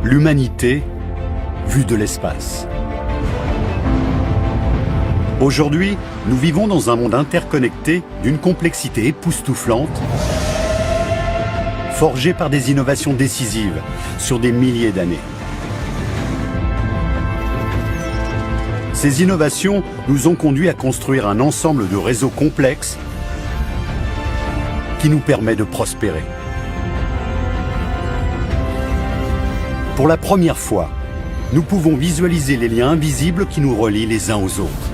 L'humanité vue de l'espace. Aujourd'hui, nous vivons dans un monde interconnecté d'une complexité époustouflante, forgé par des innovations décisives sur des milliers d'années. Ces innovations nous ont conduits à construire un ensemble de réseaux complexes qui nous permet de prospérer. Pour la première fois, nous pouvons visualiser les liens invisibles qui nous relient les uns aux autres.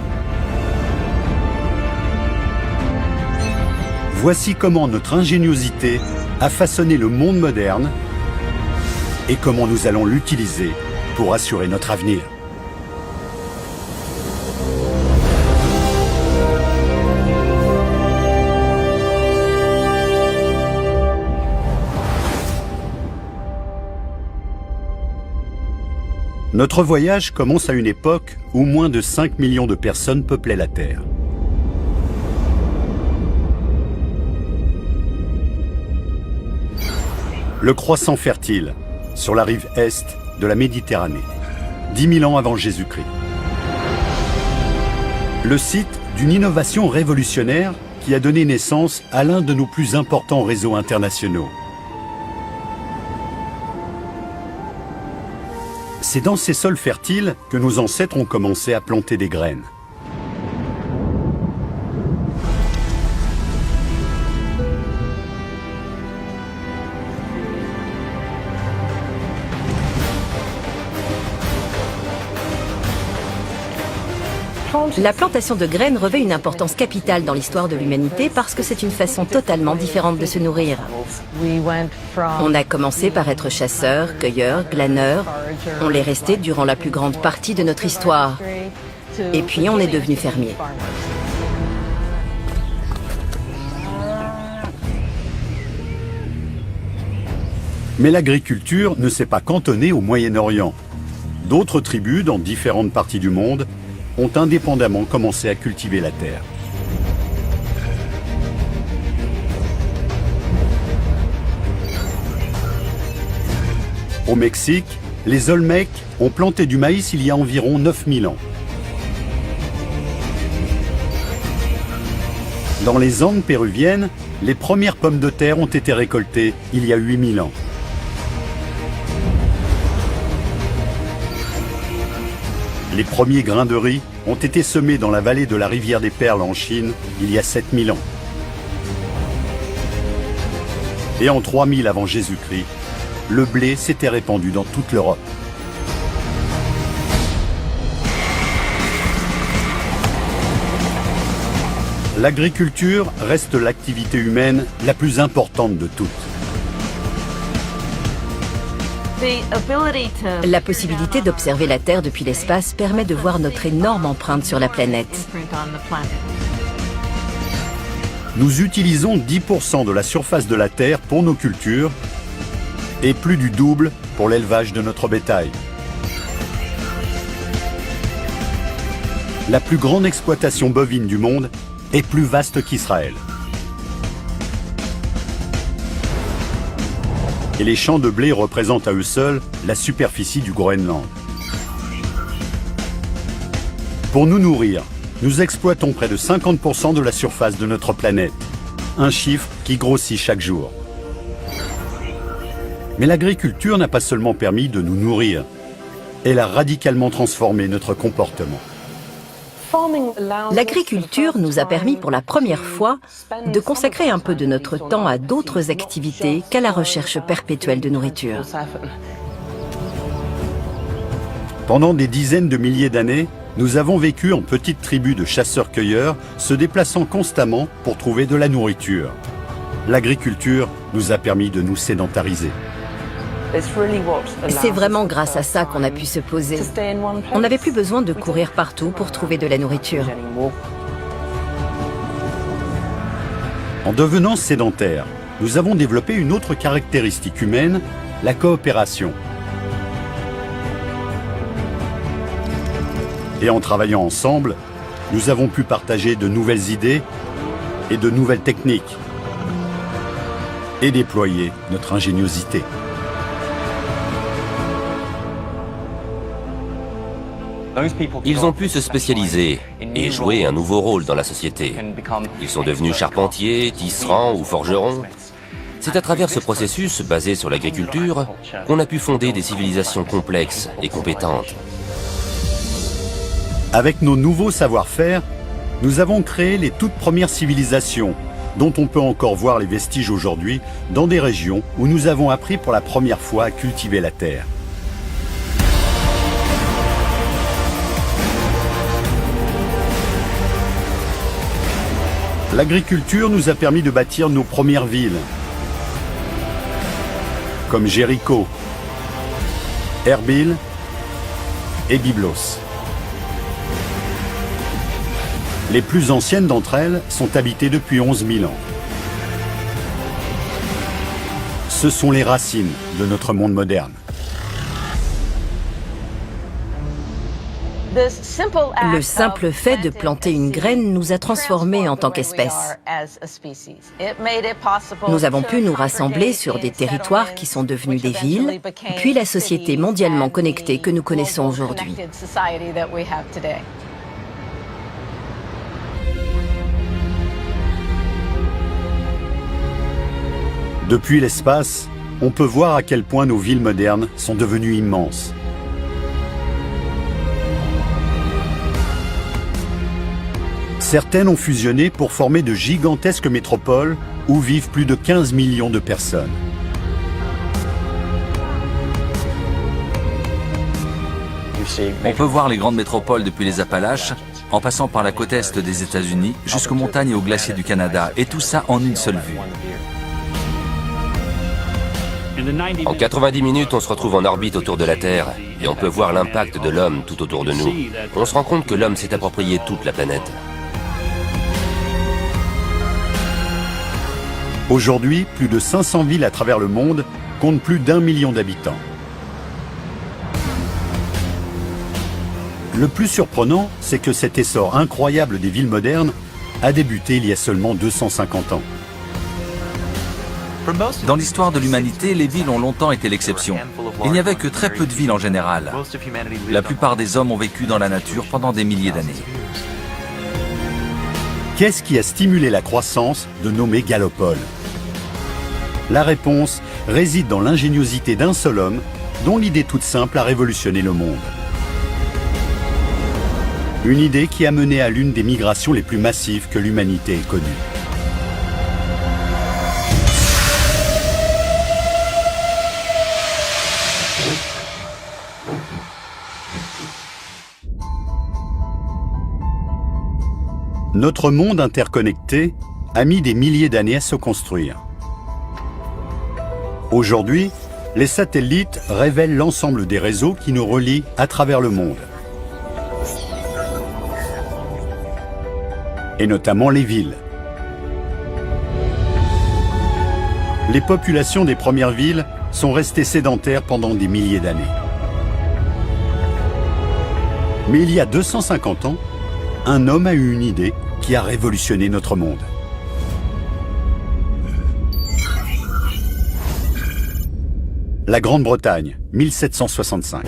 Voici comment notre ingéniosité a façonné le monde moderne et comment nous allons l'utiliser pour assurer notre avenir. Notre voyage commence à une époque où moins de 5 millions de personnes peuplaient la Terre. Le croissant fertile, sur la rive est de la Méditerranée, 10 000 ans avant Jésus-Christ. Le site d'une innovation révolutionnaire qui a donné naissance à l'un de nos plus importants réseaux internationaux. C'est dans ces sols fertiles que nos ancêtres ont commencé à planter des graines. La plantation de graines revêt une importance capitale dans l'histoire de l'humanité parce que c'est une façon totalement différente de se nourrir. On a commencé par être chasseurs, cueilleurs, glaneurs. On l'est resté durant la plus grande partie de notre histoire. Et puis on est devenu fermier. Mais l'agriculture ne s'est pas cantonnée au Moyen-Orient. D'autres tribus dans différentes parties du monde ont indépendamment commencé à cultiver la terre. Au Mexique, les Olmecs ont planté du maïs il y a environ 9000 ans. Dans les Andes péruviennes, les premières pommes de terre ont été récoltées il y a 8000 ans. Les premiers grains de riz ont été semés dans la vallée de la rivière des Perles en Chine il y a 7000 ans. Et en 3000 avant Jésus-Christ, le blé s'était répandu dans toute l'Europe. L'agriculture reste l'activité humaine la plus importante de toutes. La possibilité d'observer la Terre depuis l'espace permet de voir notre énorme empreinte sur la planète. Nous utilisons 10% de la surface de la Terre pour nos cultures et plus du double pour l'élevage de notre bétail. La plus grande exploitation bovine du monde est plus vaste qu'Israël. Et les champs de blé représentent à eux seuls la superficie du Groenland. Pour nous nourrir, nous exploitons près de 50% de la surface de notre planète, un chiffre qui grossit chaque jour. Mais l'agriculture n'a pas seulement permis de nous nourrir, elle a radicalement transformé notre comportement. L'agriculture nous a permis pour la première fois de consacrer un peu de notre temps à d'autres activités qu'à la recherche perpétuelle de nourriture. Pendant des dizaines de milliers d'années, nous avons vécu en petites tribus de chasseurs-cueilleurs, se déplaçant constamment pour trouver de la nourriture. L'agriculture nous a permis de nous sédentariser. C'est vraiment grâce à ça qu'on a pu se poser. On n'avait plus besoin de courir partout pour trouver de la nourriture. En devenant sédentaires, nous avons développé une autre caractéristique humaine, la coopération. Et en travaillant ensemble, nous avons pu partager de nouvelles idées et de nouvelles techniques et déployer notre ingéniosité. Ils ont pu se spécialiser et jouer un nouveau rôle dans la société. Ils sont devenus charpentiers, tisserands ou forgerons. C'est à travers ce processus, basé sur l'agriculture, qu'on a pu fonder des civilisations complexes et compétentes. Avec nos nouveaux savoir-faire, nous avons créé les toutes premières civilisations, dont on peut encore voir les vestiges aujourd'hui dans des régions où nous avons appris pour la première fois à cultiver la terre. L'agriculture nous a permis de bâtir nos premières villes, comme Jéricho, Erbil et Byblos. Les plus anciennes d'entre elles sont habitées depuis 11 000 ans. Ce sont les racines de notre monde moderne. Le simple fait de planter une graine nous a transformés en tant qu'espèce. Nous avons pu nous rassembler sur des territoires qui sont devenus des villes, puis la société mondialement connectée que nous connaissons aujourd'hui. Depuis l'espace, on peut voir à quel point nos villes modernes sont devenues immenses. Certaines ont fusionné pour former de gigantesques métropoles où vivent plus de 15 millions de personnes. On peut voir les grandes métropoles depuis les Appalaches, en passant par la côte est des États-Unis, jusqu'aux montagnes et aux glaciers du Canada, et tout ça en une seule vue. En 90 minutes, on se retrouve en orbite autour de la Terre et on peut voir l'impact de l'homme tout autour de nous. On se rend compte que l'homme s'est approprié toute la planète. Aujourd'hui, plus de 500 villes à travers le monde comptent plus d'1 million d'habitants. Le plus surprenant, c'est que cet essor incroyable des villes modernes a débuté il y a seulement 250 ans. Dans l'histoire de l'humanité, les villes ont longtemps été l'exception. Il n'y avait que très peu de villes en général. La plupart des hommes ont vécu dans la nature pendant des milliers d'années. Qu'est-ce qui a stimulé la croissance de nos mégalopoles? La réponse réside dans l'ingéniosité d'un seul homme, dont l'idée toute simple a révolutionné le monde. Une idée qui a mené à l'une des migrations les plus massives que l'humanité ait connues. Notre monde interconnecté a mis des milliers d'années à se construire. Aujourd'hui, les satellites révèlent l'ensemble des réseaux qui nous relient à travers le monde. Et notamment les villes. Les populations des premières villes sont restées sédentaires pendant des milliers d'années. Mais il y a 250 ans, un homme a eu une idée qui a révolutionné notre monde. La Grande-Bretagne, 1765.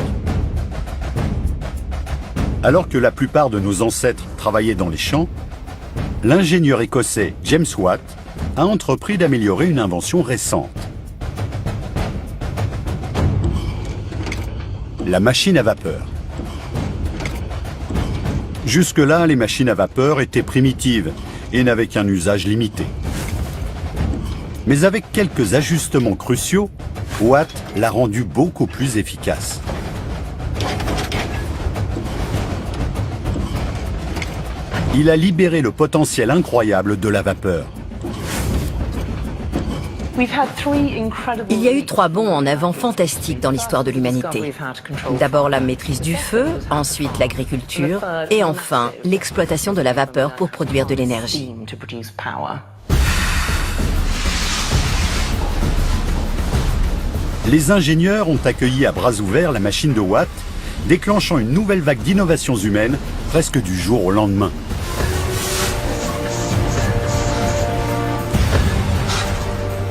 Alors que la plupart de nos ancêtres travaillaient dans les champs, l'ingénieur écossais James Watt a entrepris d'améliorer une invention récente. La machine à vapeur. Jusque-là, les machines à vapeur étaient primitives et n'avaient qu'un usage limité. Mais avec quelques ajustements cruciaux, Watt l'a rendu beaucoup plus efficace. Il a libéré le potentiel incroyable de la vapeur. Il y a eu 3 bonds en avant fantastiques dans l'histoire de l'humanité. D'abord la maîtrise du feu, ensuite l'agriculture et enfin l'exploitation de la vapeur pour produire de l'énergie. Les ingénieurs ont accueilli à bras ouverts la machine de Watt, déclenchant une nouvelle vague d'innovations humaines presque du jour au lendemain.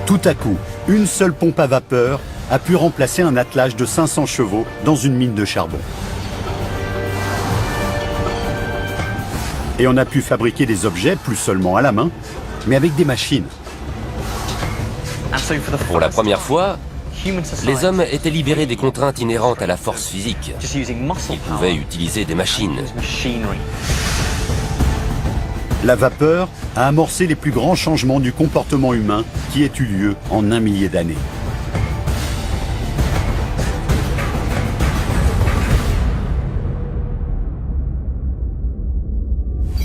Tout à coup, une seule pompe à vapeur a pu remplacer un attelage de 500 chevaux dans une mine de charbon. Et on a pu fabriquer des objets plus seulement à la main, mais avec des machines. Pour la première fois, les hommes étaient libérés des contraintes inhérentes à la force physique. Ils pouvaient utiliser des machines. La vapeur a amorcé les plus grands changements du comportement humain qui aient eu lieu en 1 millier d'années.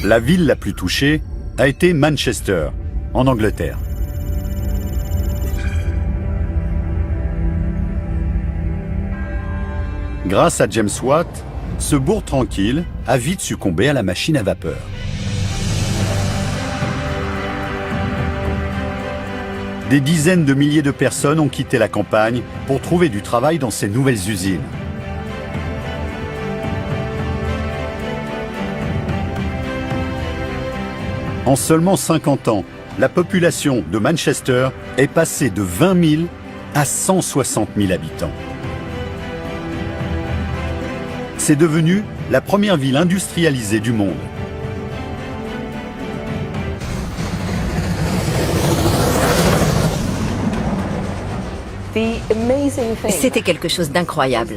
La ville la plus touchée a été Manchester, en Angleterre. Grâce à James Watt, ce bourg tranquille a vite succombé à la machine à vapeur. Des dizaines de milliers de personnes ont quitté la campagne pour trouver du travail dans ces nouvelles usines. En seulement 50 ans, la population de Manchester est passée de 20 000 à 160 000 habitants. C'est devenu la première ville industrialisée du monde. C'était quelque chose d'incroyable.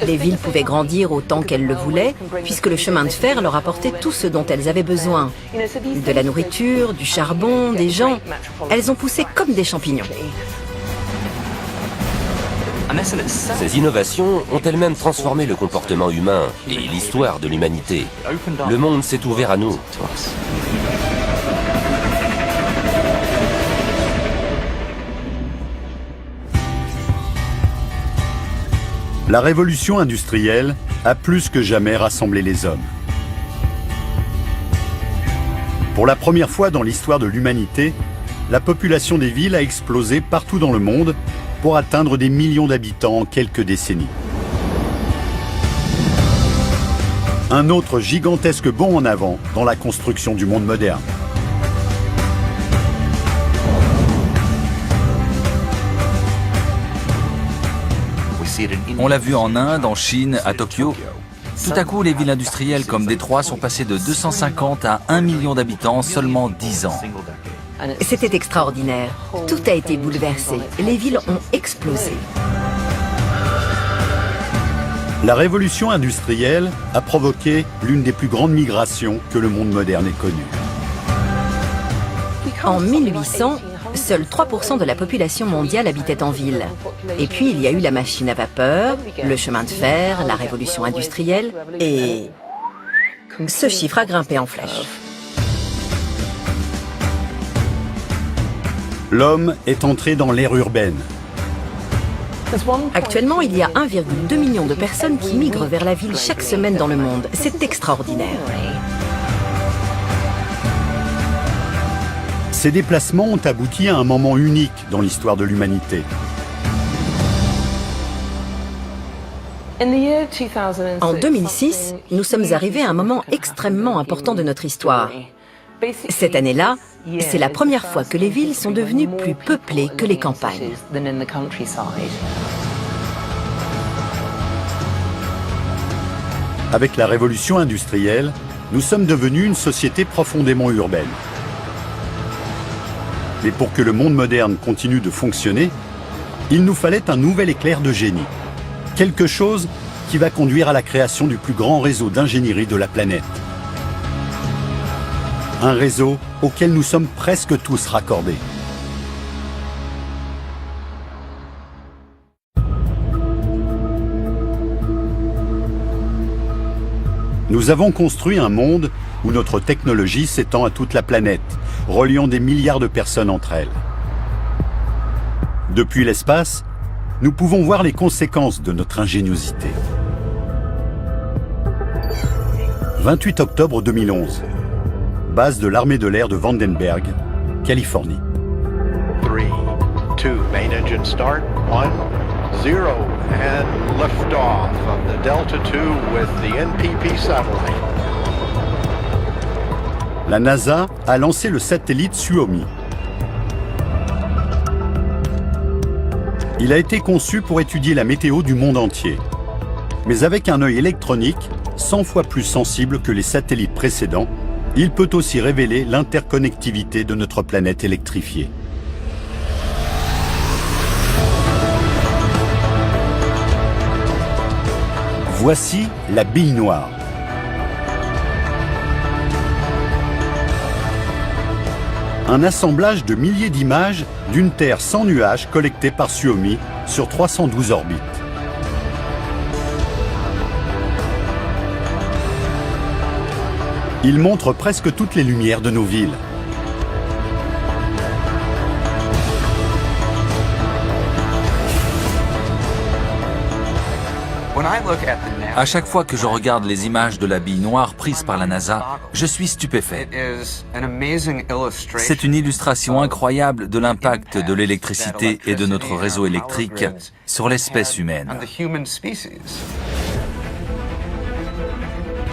Les villes pouvaient grandir autant qu'elles le voulaient, puisque le chemin de fer leur apportait tout ce dont elles avaient besoin. De la nourriture, du charbon, des gens. Elles ont poussé comme des champignons. Ces innovations ont elles-mêmes transformé le comportement humain et l'histoire de l'humanité. Le monde s'est ouvert à nous. La révolution industrielle a plus que jamais rassemblé les hommes. Pour la première fois dans l'histoire de l'humanité, la population des villes a explosé partout dans le monde pour atteindre des millions d'habitants en quelques décennies. Un autre gigantesque bond en avant dans la construction du monde moderne. On l'a vu en Inde, en Chine, à Tokyo. Tout à coup, les villes industrielles comme Détroit sont passées de 250 à 1 million d'habitants en seulement 10 ans. C'était extraordinaire. Tout a été bouleversé. Les villes ont explosé. La révolution industrielle a provoqué l'une des plus grandes migrations que le monde moderne ait connue. En 1800, seuls 3% de la population mondiale habitait en ville. Et puis il y a eu la machine à vapeur, le chemin de fer, la révolution industrielle, et ce chiffre a grimpé en flèche. L'homme est entré dans l'ère urbaine. Actuellement, il y a 1,2 million de personnes qui migrent vers la ville chaque semaine dans le monde. C'est extraordinaire. Ces déplacements ont abouti à un moment unique dans l'histoire de l'humanité. En 2006, nous sommes arrivés à un moment extrêmement important de notre histoire. Cette année-là, c'est la première fois que les villes sont devenues plus peuplées que les campagnes. Avec la révolution industrielle, nous sommes devenus une société profondément urbaine. Mais pour que le monde moderne continue de fonctionner, il nous fallait un nouvel éclair de génie. Quelque chose qui va conduire à la création du plus grand réseau d'ingénierie de la planète. Un réseau auquel nous sommes presque tous raccordés. Nous avons construit un monde où notre technologie s'étend à toute la planète, reliant des milliards de personnes entre elles. Depuis l'espace, nous pouvons voir les conséquences de notre ingéniosité. 28 octobre 2011. Base de l'armée de l'air de Vandenberg, Californie. 3, 2, main engine start, 1, 0, and liftoff of the Delta II with the NPP satellite. La NASA a lancé le satellite Suomi. Il a été conçu pour étudier la météo du monde entier. Mais avec un œil électronique, 100 fois plus sensible que les satellites précédents, il peut aussi révéler l'interconnectivité de notre planète électrifiée. Voici la bille noire. Un assemblage de milliers d'images d'une Terre sans nuages collectées par Suomi sur 312 orbites. Il montre presque toutes les lumières de nos villes. À chaque fois que je regarde les images de la bille noire prises par la NASA, je suis stupéfait. C'est une illustration incroyable de l'impact de l'électricité et de notre réseau électrique sur l'espèce humaine.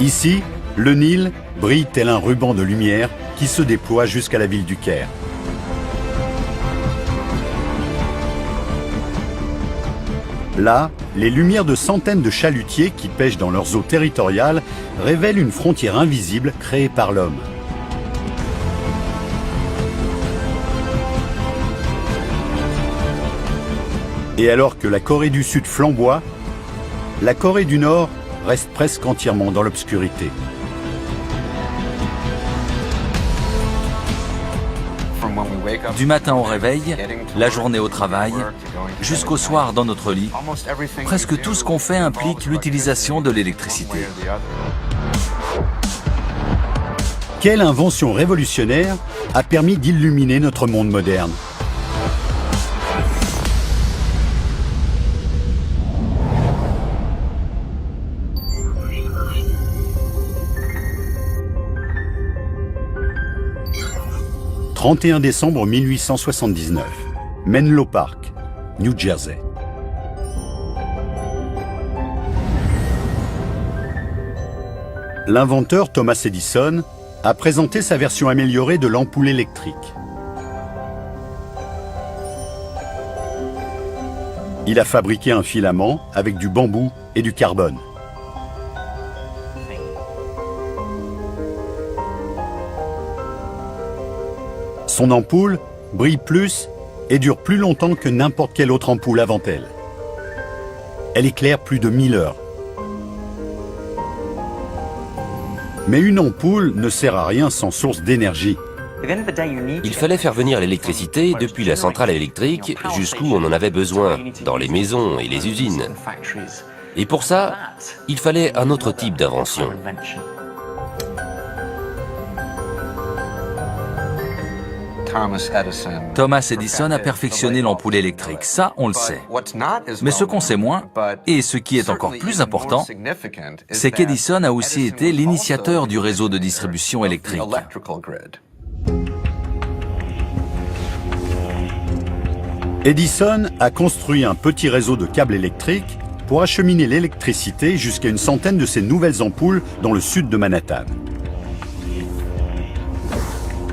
Ici, le Nil brille tel un ruban de lumière qui se déploie jusqu'à la ville du Caire. Là, les lumières de centaines de chalutiers qui pêchent dans leurs eaux territoriales révèlent une frontière invisible créée par l'homme. Et alors que la Corée du Sud flamboie, la Corée du Nord reste presque entièrement dans l'obscurité. Du matin au réveil, la journée au travail, jusqu'au soir dans notre lit, presque tout ce qu'on fait implique l'utilisation de l'électricité. Quelle invention révolutionnaire a permis d'illuminer notre monde moderne? « 31 décembre 1879, Menlo Park, New Jersey. L'inventeur Thomas Edison a présenté sa version améliorée de l'ampoule électrique. Il a fabriqué un filament avec du bambou et du carbone. Son ampoule brille plus et dure plus longtemps que n'importe quelle autre ampoule avant elle. Elle éclaire plus de 1000 heures. Mais une ampoule ne sert à rien sans source d'énergie. Il fallait faire venir l'électricité depuis la centrale électrique jusqu'où on en avait besoin, dans les maisons et les usines. Et pour ça, il fallait un autre type d'invention. Thomas Edison a perfectionné l'ampoule électrique, ça on le sait. Mais ce qu'on sait moins, et ce qui est encore plus important, c'est qu'Edison a aussi été l'initiateur du réseau de distribution électrique. Edison a construit un petit réseau de câbles électriques pour acheminer l'électricité jusqu'à une centaine de ces nouvelles ampoules dans le sud de Manhattan.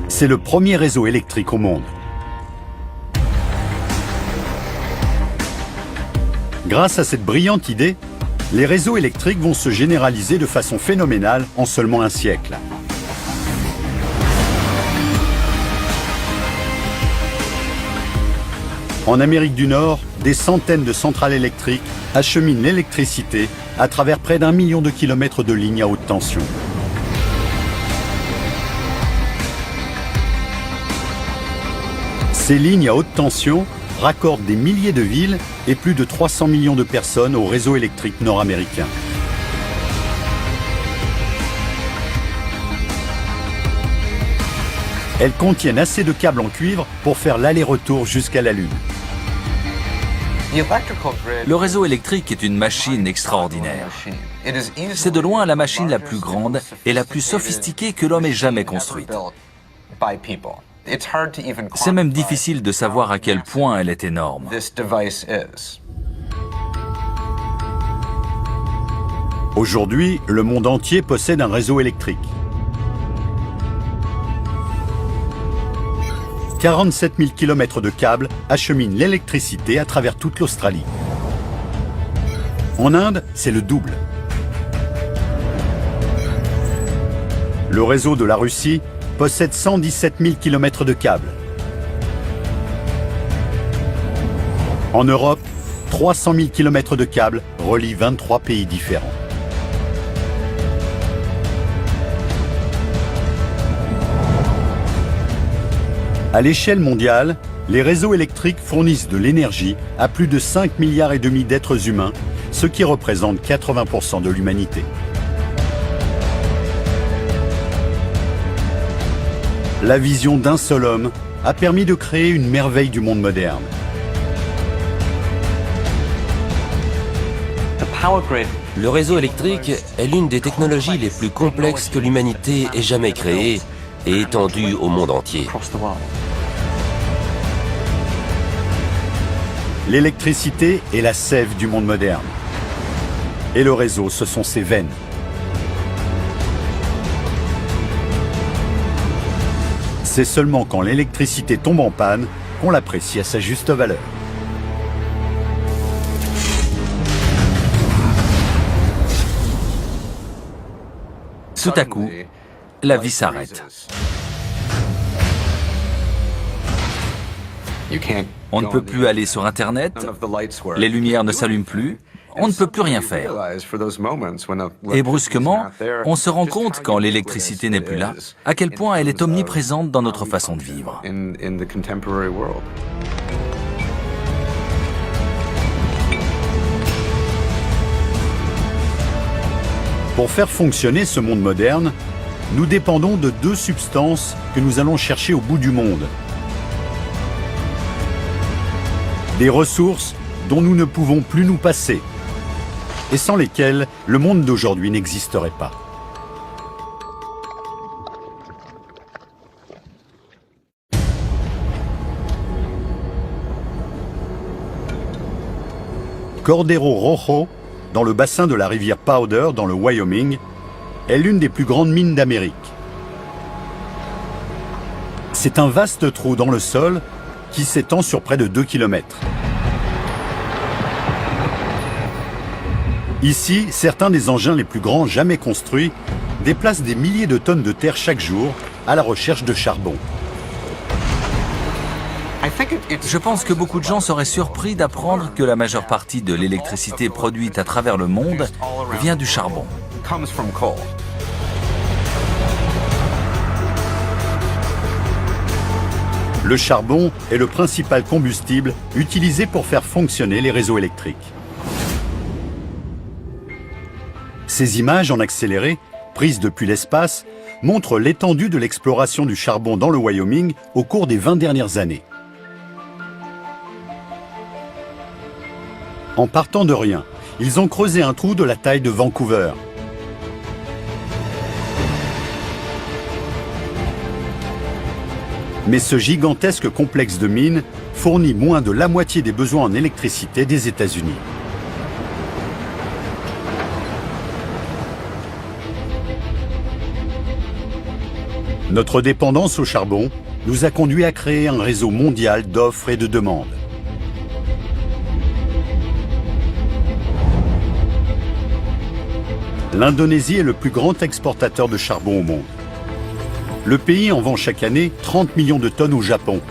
C'est le premier réseau électrique au monde. Grâce à cette brillante idée, les réseaux électriques vont se généraliser de façon phénoménale en seulement un siècle. En Amérique du Nord, des centaines de centrales électriques acheminent l'électricité à travers près d'1 million de kilomètres de lignes à haute tension. Ces lignes à haute tension raccordent des milliers de villes et plus de 300 millions de personnes au réseau électrique nord-américain. Elles contiennent assez de câbles en cuivre pour faire l'aller-retour jusqu'à la Lune. Le réseau électrique est une machine extraordinaire. C'est de loin la machine la plus grande et la plus sophistiquée que l'homme ait jamais construite. C'est même difficile de savoir à quel point elle est énorme. Aujourd'hui, le monde entier possède un réseau électrique. 47 000 km de câbles acheminent l'électricité à travers toute l'Australie. En Inde, c'est le double. Le réseau de la Russie possède 117 000 km de câbles. En Europe, 300 000 km de câbles relient 23 pays différents. À l'échelle mondiale, les réseaux électriques fournissent de l'énergie à plus de 5,5 milliards d'êtres humains, ce qui représente 80% de l'humanité. La vision d'un seul homme a permis de créer une merveille du monde moderne. Le réseau électrique est l'une des technologies les plus complexes que l'humanité ait jamais créées et étendue au monde entier. L'électricité est la sève du monde moderne. Et le réseau, ce sont ses veines. C'est seulement quand l'électricité tombe en panne qu'on l'apprécie à sa juste valeur. Tout à coup, la vie s'arrête. On ne peut plus aller sur Internet, les lumières ne s'allument plus, on ne peut plus rien faire. Et brusquement, on se rend compte, quand l'électricité n'est plus là, à quel point elle est omniprésente dans notre façon de vivre. Pour faire fonctionner ce monde moderne, nous dépendons de deux substances que nous allons chercher au bout du monde. Des ressources dont nous ne pouvons plus nous passer et sans lesquelles le monde d'aujourd'hui n'existerait pas. Cordero Rojo, dans le bassin de la rivière Powder, dans le Wyoming, est l'une des plus grandes mines d'Amérique. C'est un vaste trou dans le sol qui s'étend sur près de 2 km. Ici, certains des engins les plus grands jamais construits déplacent des milliers de tonnes de terre chaque jour à la recherche de charbon. Je pense que beaucoup de gens seraient surpris d'apprendre que la majeure partie de l'électricité produite à travers le monde vient du charbon. Le charbon est le principal combustible utilisé pour faire fonctionner les réseaux électriques. Ces images en accéléré, prises depuis l'espace, montrent l'étendue de l'exploration du charbon dans le Wyoming au cours des 20 dernières années. En partant de rien, ils ont creusé un trou de la taille de Vancouver. Mais ce gigantesque complexe de mines fournit moins de la moitié des besoins en électricité des États-Unis. Notre dépendance au charbon nous a conduit à créer un réseau mondial d'offres et de demandes. L'Indonésie est le plus grand exportateur de charbon au monde. Le pays en vend chaque année 30 millions de tonnes au Japon.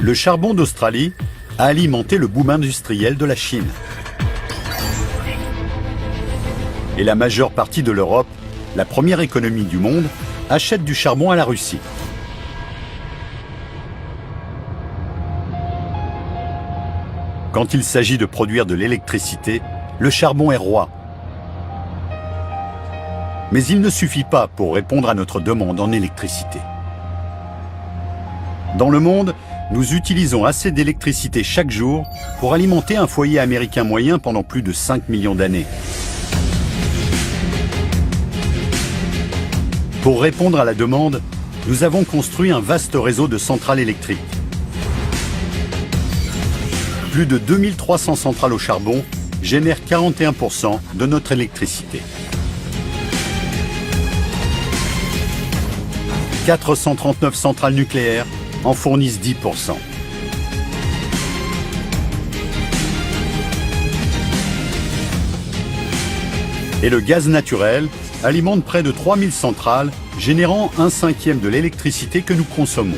Le charbon d'Australie a alimenté le boom industriel de la Chine. Et la majeure partie de l'Europe, la première économie du monde, achète du charbon à la Russie. Quand il s'agit de produire de l'électricité, le charbon est roi. Mais il ne suffit pas pour répondre à notre demande en électricité. Dans le monde, nous utilisons assez d'électricité chaque jour pour alimenter un foyer américain moyen pendant plus de 5 millions d'années. Pour répondre à la demande, nous avons construit un vaste réseau de centrales électriques. Plus de 2300 centrales au charbon génèrent 41% de notre électricité. 439 centrales nucléaires en fournissent 10%. Et le gaz naturel alimente près de 3000 centrales, générant 1/5 de l'électricité que nous consommons.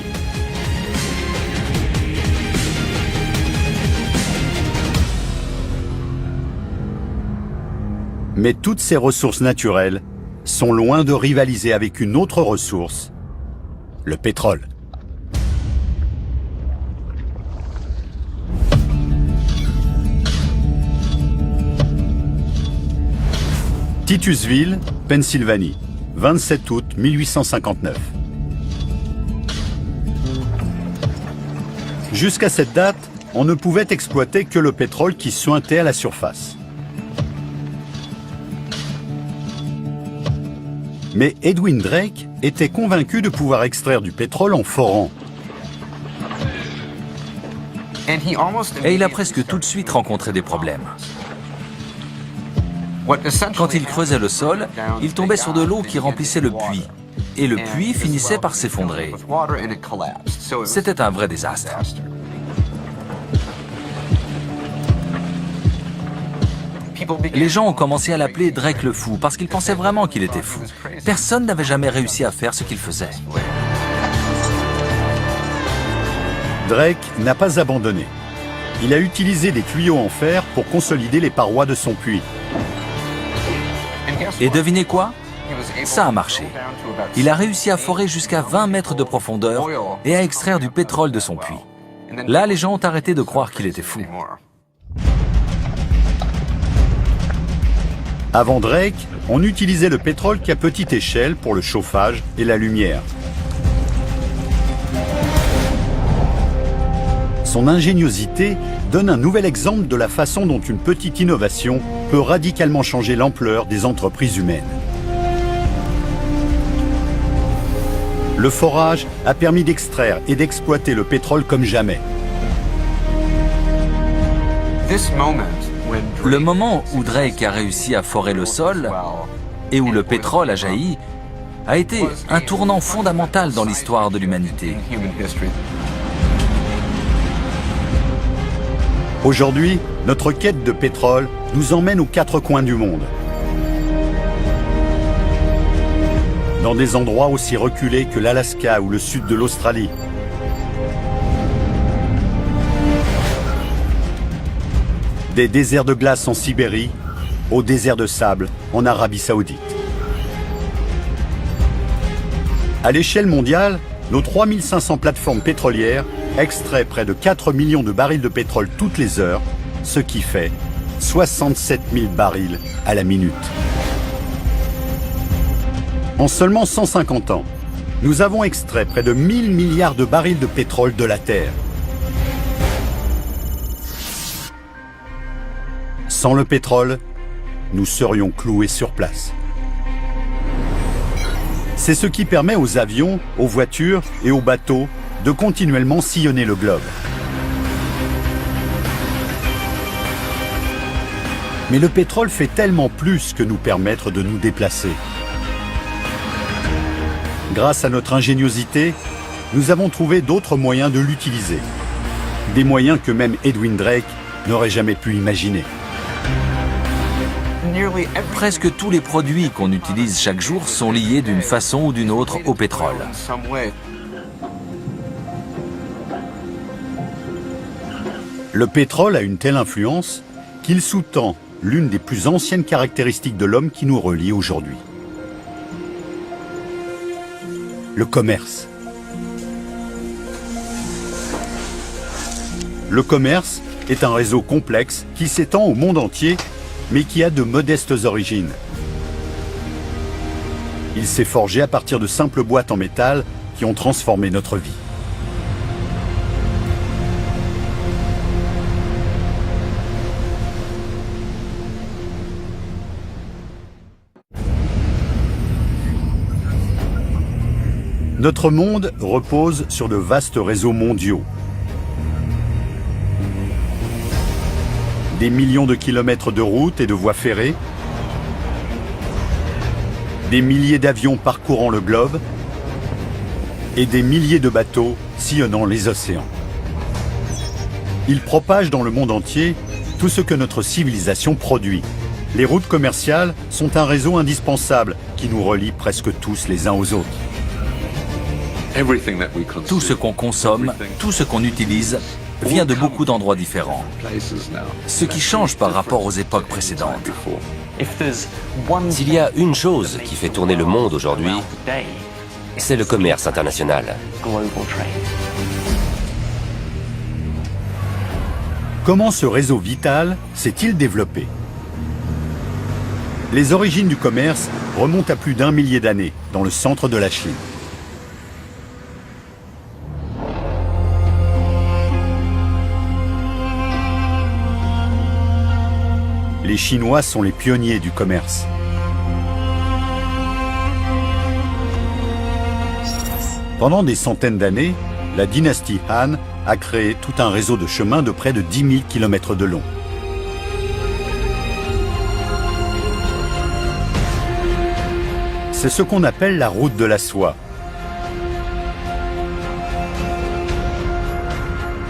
Mais toutes ces ressources naturelles sont loin de rivaliser avec une autre ressource, le pétrole. Titusville, Pennsylvanie, 27 août 1859. Jusqu'à cette date, on ne pouvait exploiter que le pétrole qui suintait à la surface. Mais Edwin Drake était convaincu de pouvoir extraire du pétrole en forant. Et il a presque tout de suite rencontré des problèmes. Quand il creusait le sol, il tombait sur de l'eau qui remplissait le puits. Et le puits finissait par s'effondrer. C'était un vrai désastre. Les gens ont commencé à l'appeler Drake le fou parce qu'ils pensaient vraiment qu'il était fou. Personne n'avait jamais réussi à faire ce qu'il faisait. Drake n'a pas abandonné. Il a utilisé des tuyaux en fer pour consolider les parois de son puits. Et devinez quoi? Ça a marché. Il a réussi à forer jusqu'à 20 mètres de profondeur et à extraire du pétrole de son puits. Là, les gens ont arrêté de croire qu'il était fou. Avant Drake, on utilisait le pétrole qu'à petite échelle pour le chauffage et la lumière. Son ingéniosité donne un nouvel exemple de la façon dont une petite innovation peut radicalement changer l'ampleur des entreprises humaines. Le forage a permis d'extraire et d'exploiter le pétrole comme jamais. Le moment où Drake a réussi à forer le sol et où le pétrole a jailli a été un tournant fondamental dans l'histoire de l'humanité. Aujourd'hui, notre quête de pétrole nous emmène aux quatre coins du monde. Dans des endroits aussi reculés que l'Alaska ou le sud de l'Australie. Des déserts de glace en Sibérie, au désert de sable en Arabie Saoudite. À l'échelle mondiale, nos 3500 plateformes pétrolières extraient près de 4 millions de barils de pétrole toutes les heures, ce qui fait 67 000 barils à la minute. En seulement 150 ans, nous avons extrait près de 1000 milliards de barils de pétrole de la Terre. Sans le pétrole, nous serions cloués sur place. C'est ce qui permet aux avions, aux voitures et aux bateaux de continuellement sillonner le globe. Mais le pétrole fait tellement plus que nous permettre de nous déplacer. Grâce à notre ingéniosité, nous avons trouvé d'autres moyens de l'utiliser. Des moyens que même Edwin Drake n'aurait jamais pu imaginer. Presque tous les produits qu'on utilise chaque jour sont liés d'une façon ou d'une autre au pétrole. Le pétrole a une telle influence qu'il sous-tend l'une des plus anciennes caractéristiques de l'homme qui nous relie aujourd'hui. Le commerce. Le commerce est un réseau complexe qui s'étend au monde entier, mais qui a de modestes origines. Il s'est forgé à partir de simples boîtes en métal qui ont transformé notre vie. Notre monde repose sur de vastes réseaux mondiaux. Des millions de kilomètres de routes et de voies ferrées, des milliers d'avions parcourant le globe et des milliers de bateaux sillonnant les océans. Ils propagent dans le monde entier tout ce que notre civilisation produit, Les routes commerciales sont un réseau indispensable qui nous relie presque tous les uns aux autres. Tout ce qu'on consomme, tout ce qu'on utilise, vient de beaucoup d'endroits différents. Ce qui change par rapport aux époques précédentes. S'il y a une chose qui fait tourner le monde aujourd'hui, c'est le commerce international. Comment ce réseau vital s'est-il développé? Les origines du commerce remontent à plus d'1 millier d'années, dans le centre de la Chine. Les Chinois sont les pionniers du commerce. Pendant des centaines d'années, la dynastie Han a créé tout un réseau de chemins de près de 10 000 km de long. C'est ce qu'on appelle la route de la soie.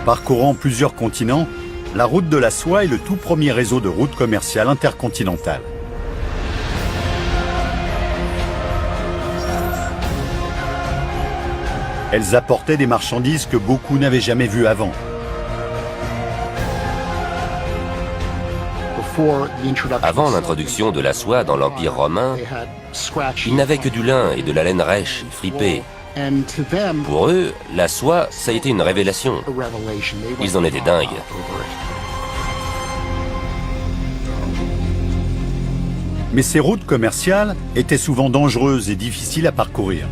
Parcourant plusieurs continents, la route de la soie est le tout premier réseau de routes commerciales intercontinentales. Elles apportaient des marchandises que beaucoup n'avaient jamais vues avant. Avant l'introduction de la soie dans l'Empire romain, ils n'avaient que du lin et de la laine rêche, fripée. Pour eux, la soie, ça a été une révélation. Ils en étaient dingues. Mais ces routes commerciales étaient souvent dangereuses et difficiles à parcourir.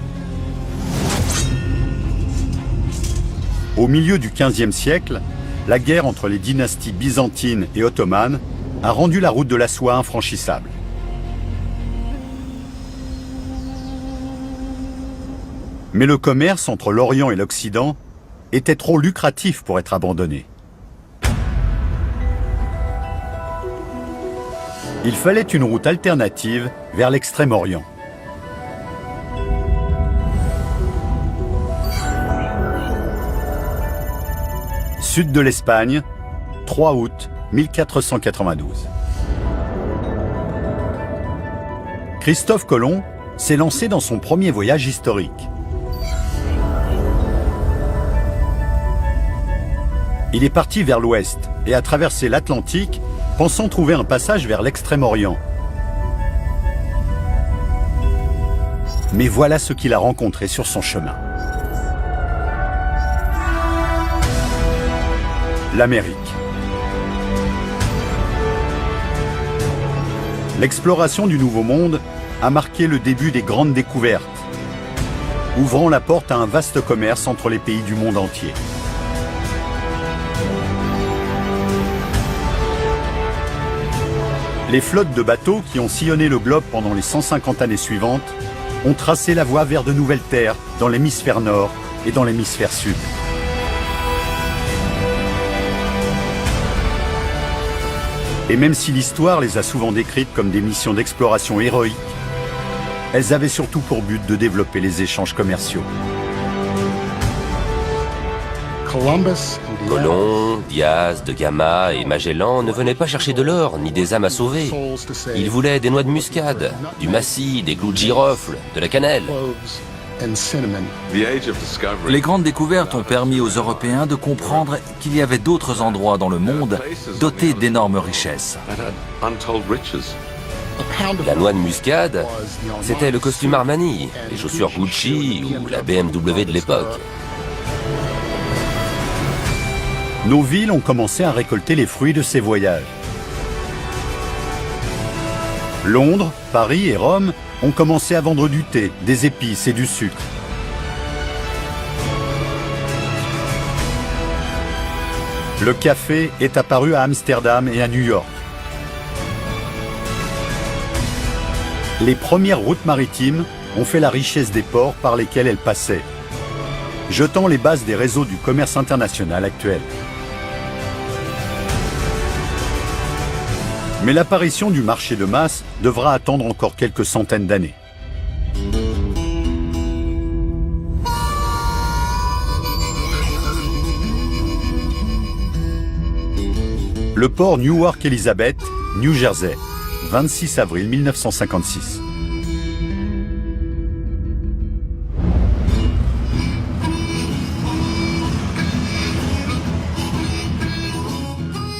Au milieu du XVe siècle, la guerre entre les dynasties byzantines et ottomanes a rendu la route de la soie infranchissable. Mais le commerce entre l'Orient et l'Occident était trop lucratif pour être abandonné. Il fallait une route alternative vers l'Extrême-Orient. Sud de l'Espagne, 3 août 1492. Christophe Colomb s'est lancé dans son premier voyage historique. Il est parti vers l'ouest et a traversé l'Atlantique, pensant trouver un passage vers l'Extrême-Orient. Mais voilà ce qu'il a rencontré sur son chemin. L'Amérique. L'exploration du Nouveau Monde a marqué le début des grandes découvertes, ouvrant la porte à un vaste commerce entre les pays du monde entier. Les flottes de bateaux qui ont sillonné le globe pendant les 150 années suivantes ont tracé la voie vers de nouvelles terres dans l'hémisphère nord et dans l'hémisphère sud. Et même si l'histoire les a souvent décrites comme des missions d'exploration héroïques, elles avaient surtout pour but de développer les échanges commerciaux. Colomb, Diaz, de Gama et Magellan ne venaient pas chercher de l'or ni des âmes à sauver. Ils voulaient des noix de muscade, du massis, des clous de girofle, de la cannelle. Les grandes découvertes ont permis aux Européens de comprendre qu'il y avait d'autres endroits dans le monde dotés d'énormes richesses. La noix de muscade, c'était le costume Armani, les chaussures Gucci ou la BMW de l'époque. Nos villes ont commencé à récolter les fruits de ces voyages. Londres, Paris et Rome ont commencé à vendre du thé, des épices et du sucre. Le café est apparu à Amsterdam et à New York. Les premières routes maritimes ont fait la richesse des ports par lesquels elles passaient, jetant les bases des réseaux du commerce international actuel. Mais l'apparition du marché de masse devra attendre encore quelques centaines d'années. Le port Newark Elizabeth, New Jersey, 26 avril 1956.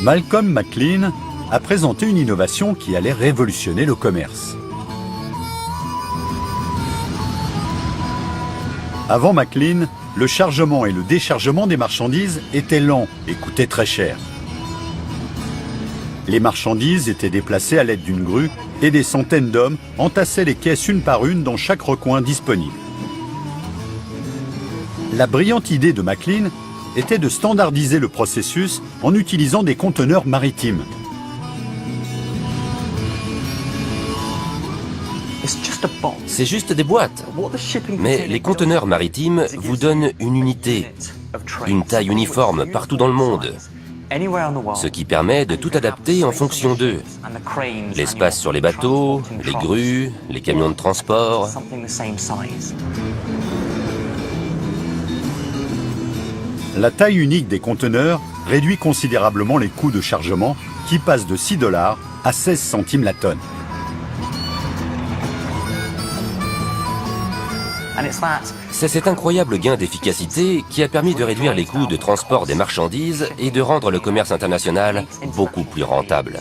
Malcolm McLean a présenté une innovation qui allait révolutionner le commerce. Avant McLean, le chargement et le déchargement des marchandises étaient lents et coûtaient très cher. Les marchandises étaient déplacées à l'aide d'une grue et des centaines d'hommes entassaient les caisses une par une dans chaque recoin disponible. La brillante idée de McLean était de standardiser le processus en utilisant des conteneurs maritimes. C'est juste des boîtes. Mais les conteneurs maritimes vous donnent une unité, une taille uniforme partout dans le monde, ce qui permet de tout adapter en fonction d'eux. L'espace sur les bateaux, les grues, les camions de transport. La taille unique des conteneurs réduit considérablement les coûts de chargement qui passent de 6 $ à 16 centimes la tonne. C'est cet incroyable gain d'efficacité qui a permis de réduire les coûts de transport des marchandises et de rendre le commerce international beaucoup plus rentable.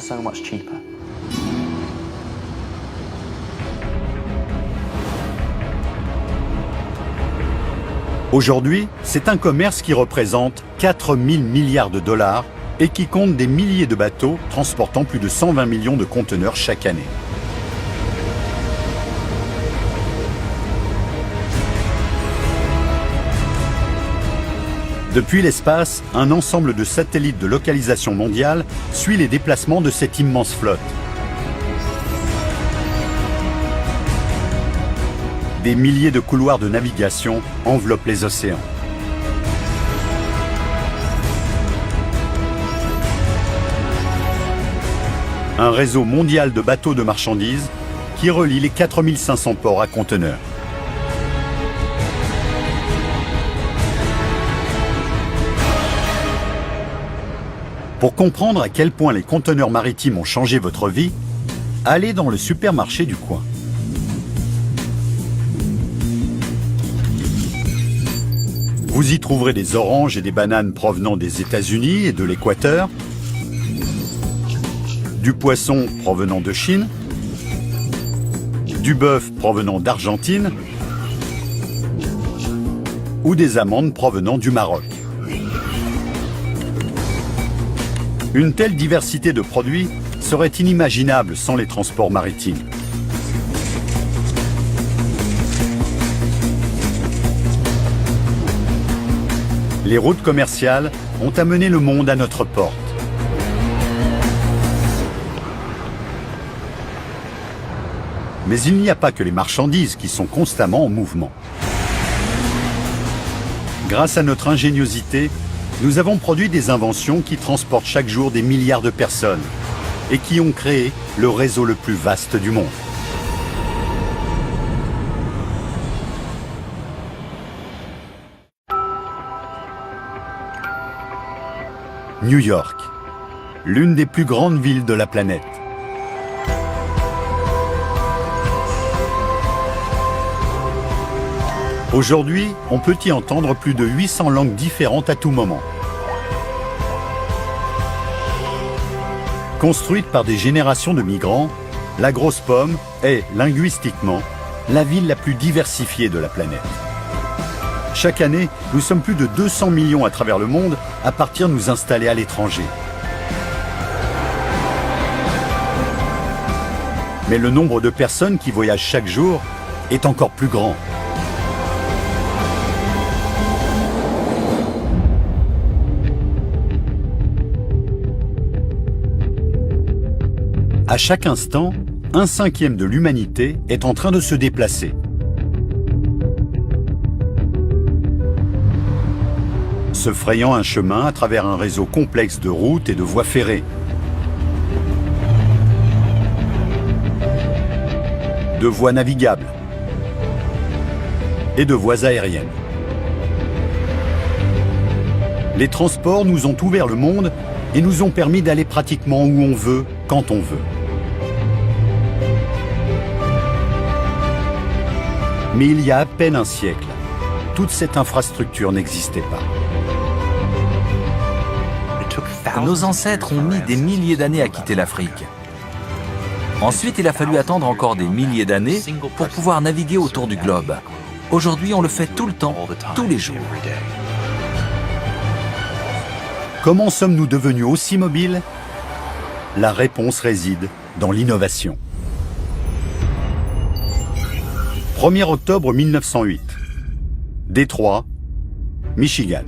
Aujourd'hui, c'est un commerce qui représente 4 000 milliards de dollars et qui compte des milliers de bateaux transportant plus de 120 millions de conteneurs chaque année. Depuis l'espace, un ensemble de satellites de localisation mondiale suit les déplacements de cette immense flotte. Des milliers de couloirs de navigation enveloppent les océans. Un réseau mondial de bateaux de marchandises qui relie les 4500 ports à conteneurs. Pour comprendre à quel point les conteneurs maritimes ont changé votre vie, allez dans le supermarché du coin. Vous y trouverez des oranges et des bananes provenant des États-Unis et de l'Équateur, du poisson provenant de Chine, du bœuf provenant d'Argentine ou des amandes provenant du Maroc. Une telle diversité de produits serait inimaginable sans les transports maritimes. Les routes commerciales ont amené le monde à notre porte. Mais il n'y a pas que les marchandises qui sont constamment en mouvement. Grâce à notre ingéniosité, nous avons produit des inventions qui transportent chaque jour des milliards de personnes et qui ont créé le réseau le plus vaste du monde. New York, l'une des plus grandes villes de la planète. Aujourd'hui, on peut y entendre plus de 800 langues différentes à tout moment. Construite par des générations de migrants, la Grosse Pomme est, linguistiquement, la ville la plus diversifiée de la planète. Chaque année, nous sommes plus de 200 millions à travers le monde à partir de nous installer à l'étranger. Mais le nombre de personnes qui voyagent chaque jour est encore plus grand. À chaque instant, 1/5 de l'humanité est en train de se déplacer. Se frayant un chemin à travers un réseau complexe de routes et de voies ferrées. De voies navigables et de voies aériennes. Les transports nous ont ouvert le monde et nous ont permis d'aller pratiquement où on veut, quand on veut. Mais il y a à peine un siècle, toute cette infrastructure n'existait pas. Nos ancêtres ont mis des milliers d'années à quitter l'Afrique. Ensuite, il a fallu attendre encore des milliers d'années pour pouvoir naviguer autour du globe. Aujourd'hui, on le fait tout le temps, tous les jours. Comment sommes-nous devenus aussi mobiles? La réponse réside dans l'innovation. 1er octobre 1908. Détroit, Michigan.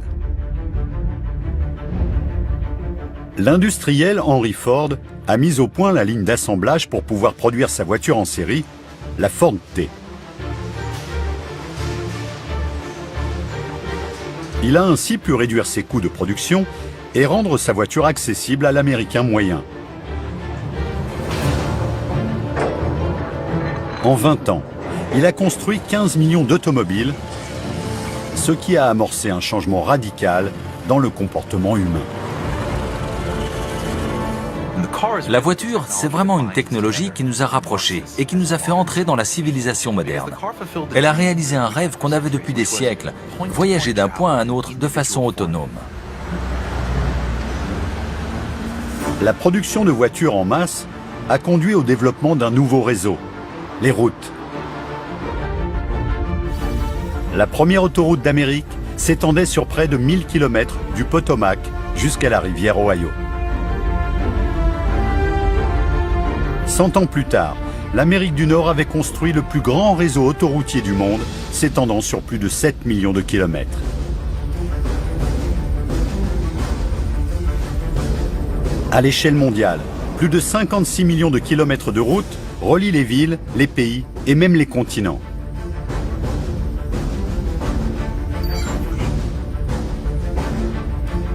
L'industriel Henry Ford a mis au point la ligne d'assemblage pour pouvoir produire sa voiture en série, la Ford T. Il a ainsi pu réduire ses coûts de production et rendre sa voiture accessible à l'Américain moyen. En 20 ans, il a construit 15 millions d'automobiles, ce qui a amorcé un changement radical dans le comportement humain. La voiture, c'est vraiment une technologie qui nous a rapprochés et qui nous a fait entrer dans la civilisation moderne. Elle a réalisé un rêve qu'on avait depuis des siècles, voyager d'un point à un autre de façon autonome. La production de voitures en masse a conduit au développement d'un nouveau réseau, les routes. La première autoroute d'Amérique s'étendait sur près de 1000 km du Potomac jusqu'à la rivière Ohio. 100 ans plus tard, l'Amérique du Nord avait construit le plus grand réseau autoroutier du monde, s'étendant sur plus de 7 millions de kilomètres. À l'échelle mondiale, plus de 56 millions de kilomètres de routes relient les villes, les pays et même les continents.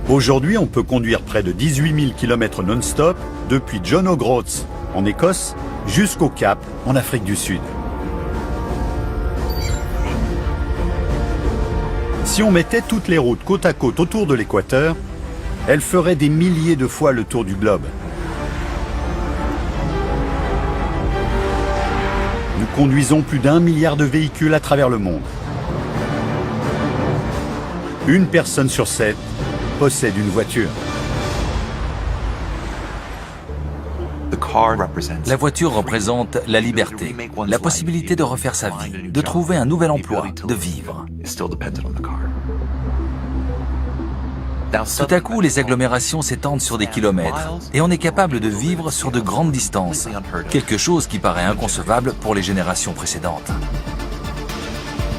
Aujourd'hui, on peut conduire près de 18 000 km non-stop depuis John O'Groats en Écosse jusqu'au Cap en Afrique du Sud. Si on mettait toutes les routes côte à côte autour de l'équateur, elles feraient des milliers de fois le tour du globe. Nous conduisons plus d'1 milliard de véhicules à travers le monde. Une personne sur 7 possède une voiture. La voiture représente la liberté, la possibilité de refaire sa vie, de trouver un nouvel emploi, de vivre. Tout à coup, les agglomérations s'étendent sur des kilomètres et on est capable de vivre sur de grandes distances, quelque chose qui paraît inconcevable pour les générations précédentes.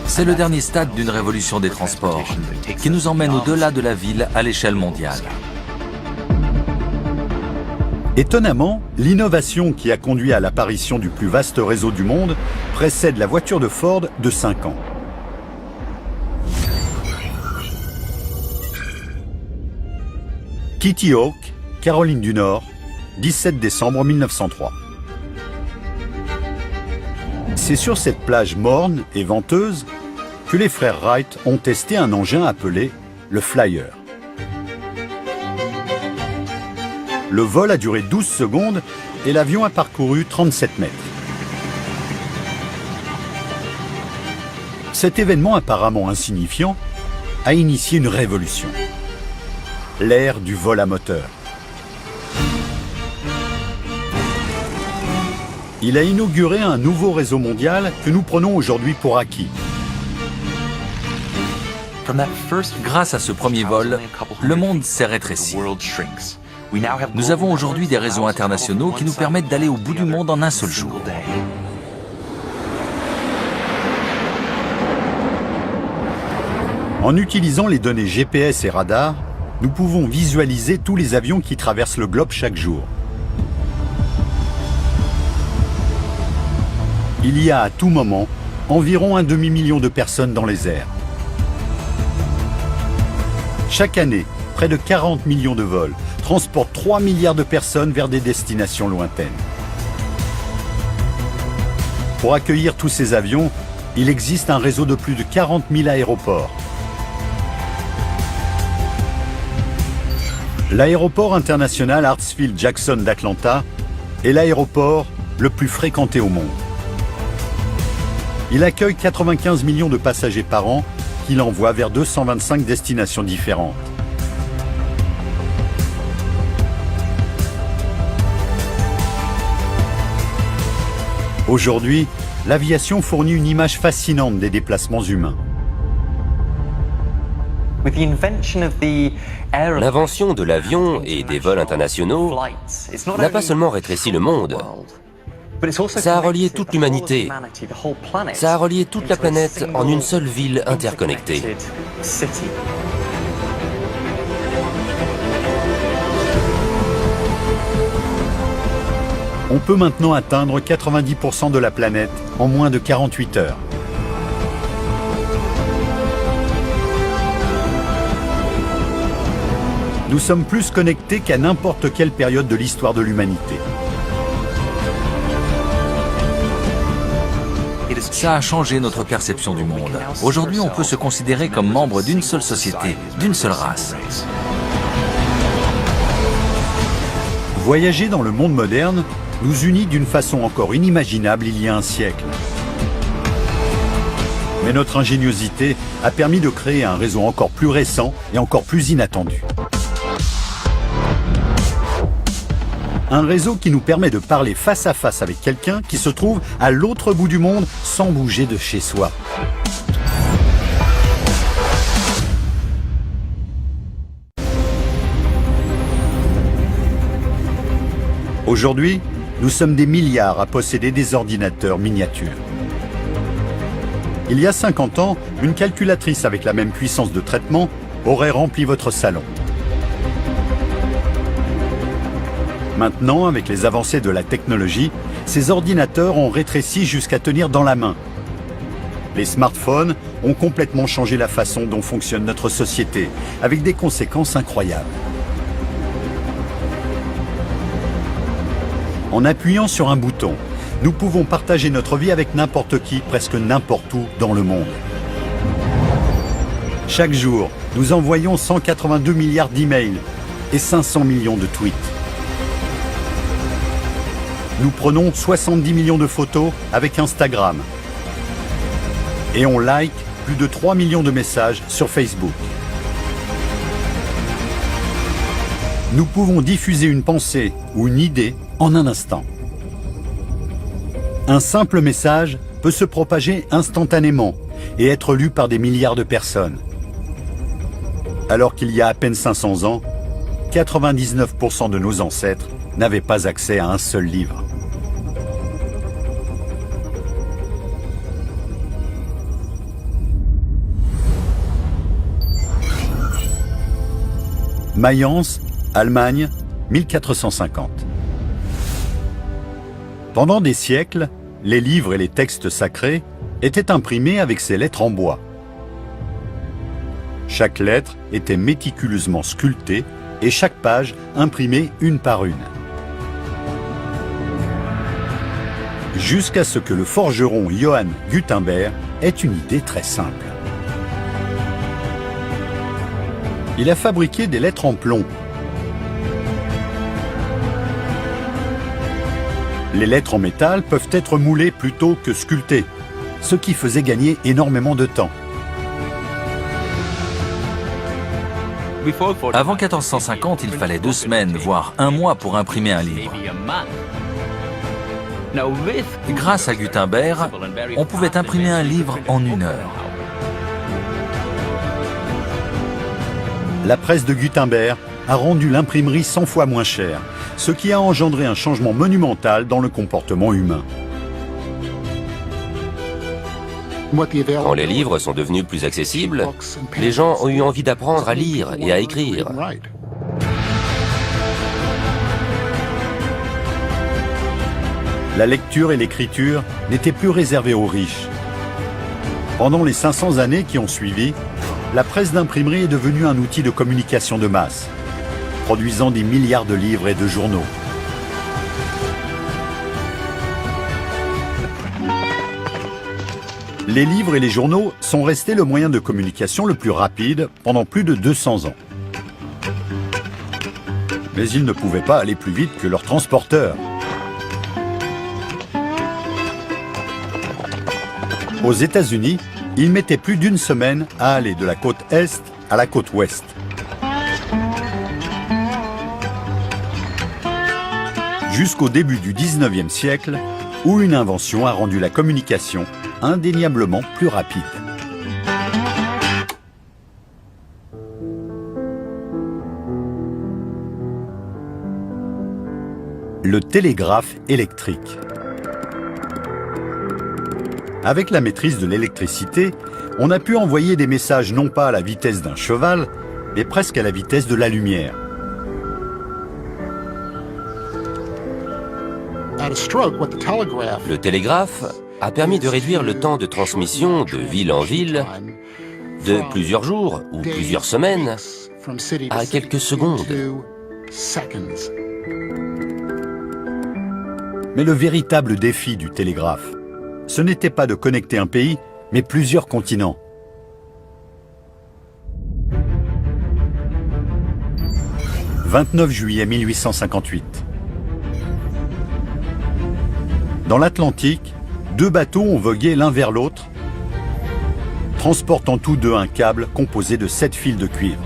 C'est le dernier stade d'une révolution des transports qui nous emmène au-delà de la ville à l'échelle mondiale. Étonnamment, l'innovation qui a conduit à l'apparition du plus vaste réseau du monde précède la voiture de Ford de 5 ans. Kitty Hawk, Caroline du Nord, 17 décembre 1903. C'est sur cette plage morne et venteuse que les frères Wright ont testé un engin appelé le Flyer. Le vol a duré 12 secondes et l'avion a parcouru 37 mètres. Cet événement apparemment insignifiant a initié une révolution. L'ère du vol à moteur. Il a inauguré un nouveau réseau mondial que nous prenons aujourd'hui pour acquis. Grâce à ce premier vol, le monde s'est rétréci. Nous avons aujourd'hui des réseaux internationaux qui nous permettent d'aller au bout du monde en un seul jour. En utilisant les données GPS et radar, nous pouvons visualiser tous les avions qui traversent le globe chaque jour. Il y a à tout moment environ un demi-million de personnes dans les airs. Chaque année, près de 40 millions de vols transportent 3 milliards de personnes vers des destinations lointaines. Pour accueillir tous ces avions, il existe un réseau de plus de 40 000 aéroports. L'aéroport international Hartsfield-Jackson d'Atlanta est l'aéroport le plus fréquenté au monde. Il accueille 95 millions de passagers par an qu'il envoie vers 225 destinations différentes. Aujourd'hui, l'aviation fournit une image fascinante des déplacements humains. L'invention de l'avion et des vols internationaux n'a pas seulement rétréci le monde, ça a relié toute l'humanité, ça a relié toute la planète en une seule ville interconnectée. On peut maintenant atteindre 90% de la planète en moins de 48 heures. Nous sommes plus connectés qu'à n'importe quelle période de l'histoire de l'humanité. Ça a changé notre perception du monde. Aujourd'hui, on peut se considérer comme membre d'une seule société, d'une seule race. Voyager dans le monde moderne nous unit d'une façon encore inimaginable il y a un siècle. Mais notre ingéniosité a permis de créer un réseau encore plus récent et encore plus inattendu. Un réseau qui nous permet de parler face à face avec quelqu'un qui se trouve à l'autre bout du monde sans bouger de chez soi. Aujourd'hui, nous sommes des milliards à posséder des ordinateurs miniatures. Il y a 50 ans, une calculatrice avec la même puissance de traitement aurait rempli votre salon. Maintenant, avec les avancées de la technologie, ces ordinateurs ont rétréci jusqu'à tenir dans la main. Les smartphones ont complètement changé la façon dont fonctionne notre société, avec des conséquences incroyables. En appuyant sur un bouton, nous pouvons partager notre vie avec n'importe qui, presque n'importe où dans le monde. Chaque jour, nous envoyons 182 milliards d'emails et 500 millions de tweets. Nous prenons 70 millions de photos avec Instagram. Et on like plus de 3 millions de messages sur Facebook. Nous pouvons diffuser une pensée ou une idée en un instant. Un simple message peut se propager instantanément et être lu par des milliards de personnes. Alors qu'il y a à peine 500 ans, 99% de nos ancêtres n'avaient pas accès à un seul livre. Mayence, Allemagne, 1450. Pendant des siècles, les livres et les textes sacrés étaient imprimés avec ces lettres en bois. Chaque lettre était méticuleusement sculptée et chaque page imprimée une par une. Jusqu'à ce que le forgeron Johann Gutenberg ait une idée très simple. Il a fabriqué des lettres en plomb. Les lettres en métal peuvent être moulées plutôt que sculptées, ce qui faisait gagner énormément de temps. Avant 1450, il fallait 2 semaines, voire 1 mois pour imprimer un livre. Grâce à Gutenberg, on pouvait imprimer un livre en 1 heure. La presse de Gutenberg a rendu l'imprimerie 100 fois moins chère, ce qui a engendré un changement monumental dans le comportement humain. Quand les livres sont devenus plus accessibles, les gens ont eu envie d'apprendre à lire et à écrire. La lecture et l'écriture n'étaient plus réservées aux riches. Pendant les 500 années qui ont suivi, la presse d'imprimerie est devenue un outil de communication de masse, produisant des milliards de livres et de journaux. Les livres et les journaux sont restés le moyen de communication le plus rapide pendant plus de 200 ans. Mais ils ne pouvaient pas aller plus vite que leurs transporteurs. Aux États-Unis, il mettait plus d'une semaine à aller de la côte Est à la côte Ouest. Jusqu'au début du 19e siècle, où une invention a rendu la communication indéniablement plus rapide. Le télégraphe électrique. Avec la maîtrise de l'électricité, on a pu envoyer des messages non pas à la vitesse d'un cheval, mais presque à la vitesse de la lumière. Le télégraphe a permis de réduire le temps de transmission de ville en ville de plusieurs jours ou plusieurs semaines à quelques secondes. Mais le véritable défi du télégraphe, ce n'était pas de connecter un pays, mais plusieurs continents. « 29 juillet 1858. Dans l'Atlantique, deux bateaux ont vogué l'un vers l'autre, transportant tous deux un câble composé de 7 fils de cuivre.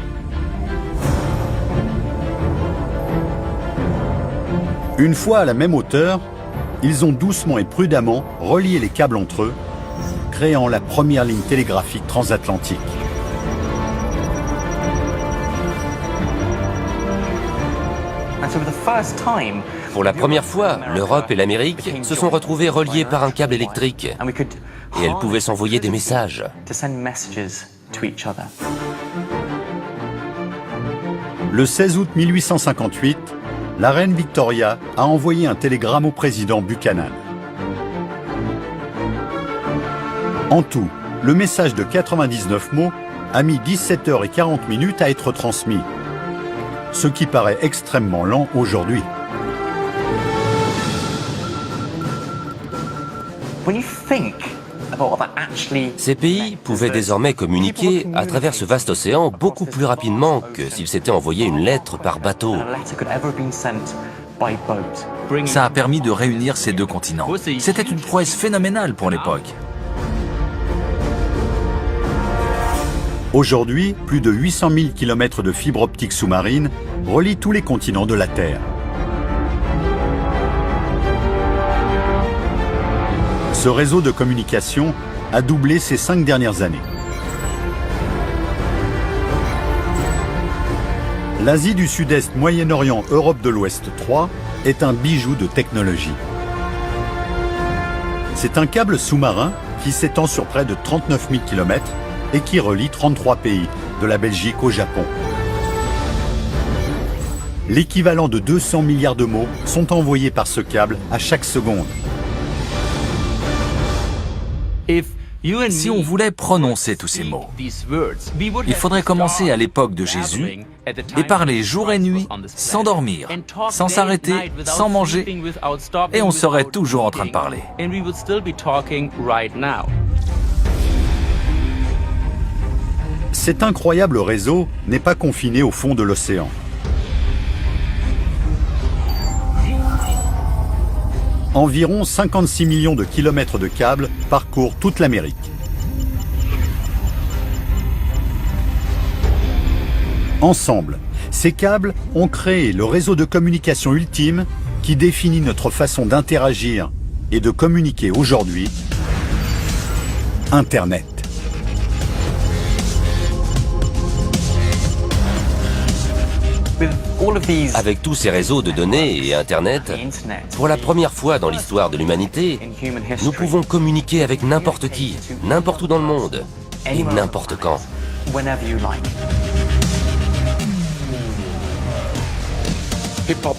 Une fois à la même hauteur, ils ont doucement et prudemment relié les câbles entre eux, créant la première ligne télégraphique transatlantique. Pour la première fois, l'Europe et l'Amérique se sont retrouvées reliées par un câble électrique et elles pouvaient s'envoyer des messages. Le 16 août 1858, la reine Victoria a envoyé un télégramme au président Buchanan. En tout, le message de 99 mots a mis 17h40 à être transmis, ce qui paraît extrêmement lent aujourd'hui. Ces pays pouvaient désormais communiquer à travers ce vaste océan beaucoup plus rapidement que s'ils s'étaient envoyé une lettre par bateau. Ça a permis de réunir ces deux continents. C'était une prouesse phénoménale pour l'époque. Aujourd'hui, plus de 800 000 km de fibres optiques sous-marines relient tous les continents de la Terre. Ce réseau de communication a doublé ces 5 dernières années. L'Asie du Sud-Est, Moyen-Orient, Europe de l'Ouest 3 est un bijou de technologie. C'est un câble sous-marin qui s'étend sur près de 39 000 km et qui relie 33 pays, de la Belgique au Japon. L'équivalent de 200 milliards de mots sont envoyés par ce câble à chaque seconde. Si on voulait prononcer tous ces mots, il faudrait commencer à l'époque de Jésus et parler jour et nuit, sans dormir, sans s'arrêter, sans manger, et on serait toujours en train de parler. Cet incroyable réseau n'est pas confiné au fond de l'océan. Environ 56 millions de kilomètres de câbles parcourent toute l'Amérique. Ensemble, ces câbles ont créé le réseau de communication ultime qui définit notre façon d'interagir et de communiquer aujourd'hui, Internet. Avec tous ces réseaux de données et Internet, pour la première fois dans l'histoire de l'humanité, nous pouvons communiquer avec n'importe qui, n'importe où dans le monde, et n'importe quand.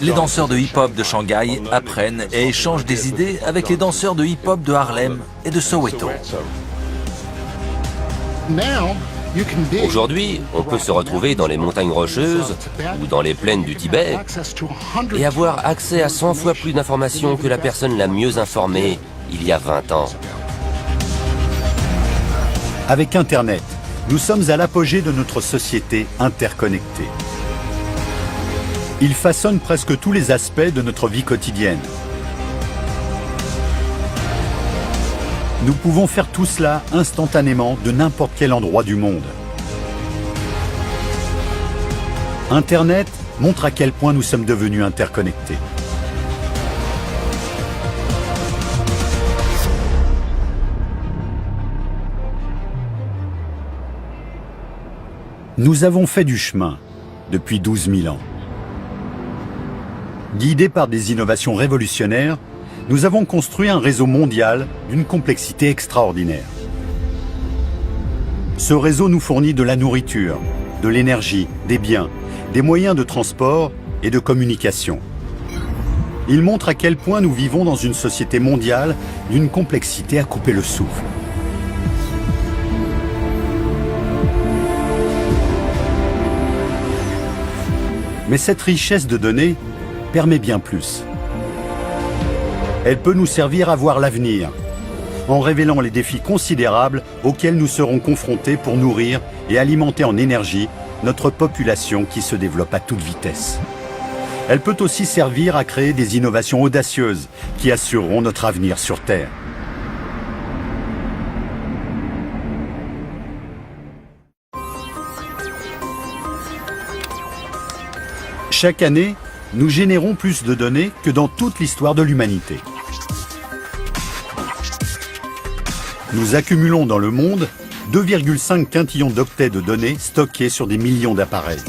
Les danseurs de hip-hop de Shanghai apprennent et échangent des idées avec les danseurs de hip-hop de Harlem et de Soweto. Aujourd'hui, on peut se retrouver dans les montagnes rocheuses ou dans les plaines du Tibet et avoir accès à 100 fois plus d'informations que la personne la mieux informée il y a 20 ans. Avec Internet, nous sommes à l'apogée de notre société interconnectée. Il façonne presque tous les aspects de notre vie quotidienne. Nous pouvons faire tout cela instantanément de n'importe quel endroit du monde. Internet montre à quel point nous sommes devenus interconnectés. Nous avons fait du chemin depuis 12 000 ans. Guidés par des innovations révolutionnaires, nous avons construit un réseau mondial d'une complexité extraordinaire. Ce réseau nous fournit de la nourriture, de l'énergie, des biens, des moyens de transport et de communication. Il montre à quel point nous vivons dans une société mondiale d'une complexité à couper le souffle. Mais cette richesse de données permet bien plus. Elle peut nous servir à voir l'avenir, en révélant les défis considérables auxquels nous serons confrontés pour nourrir et alimenter en énergie notre population qui se développe à toute vitesse. Elle peut aussi servir à créer des innovations audacieuses qui assureront notre avenir sur Terre. Chaque année, nous générons plus de données que dans toute l'histoire de l'humanité. Nous accumulons dans le monde 2,5 quintillions d'octets de données stockées sur des millions d'appareils.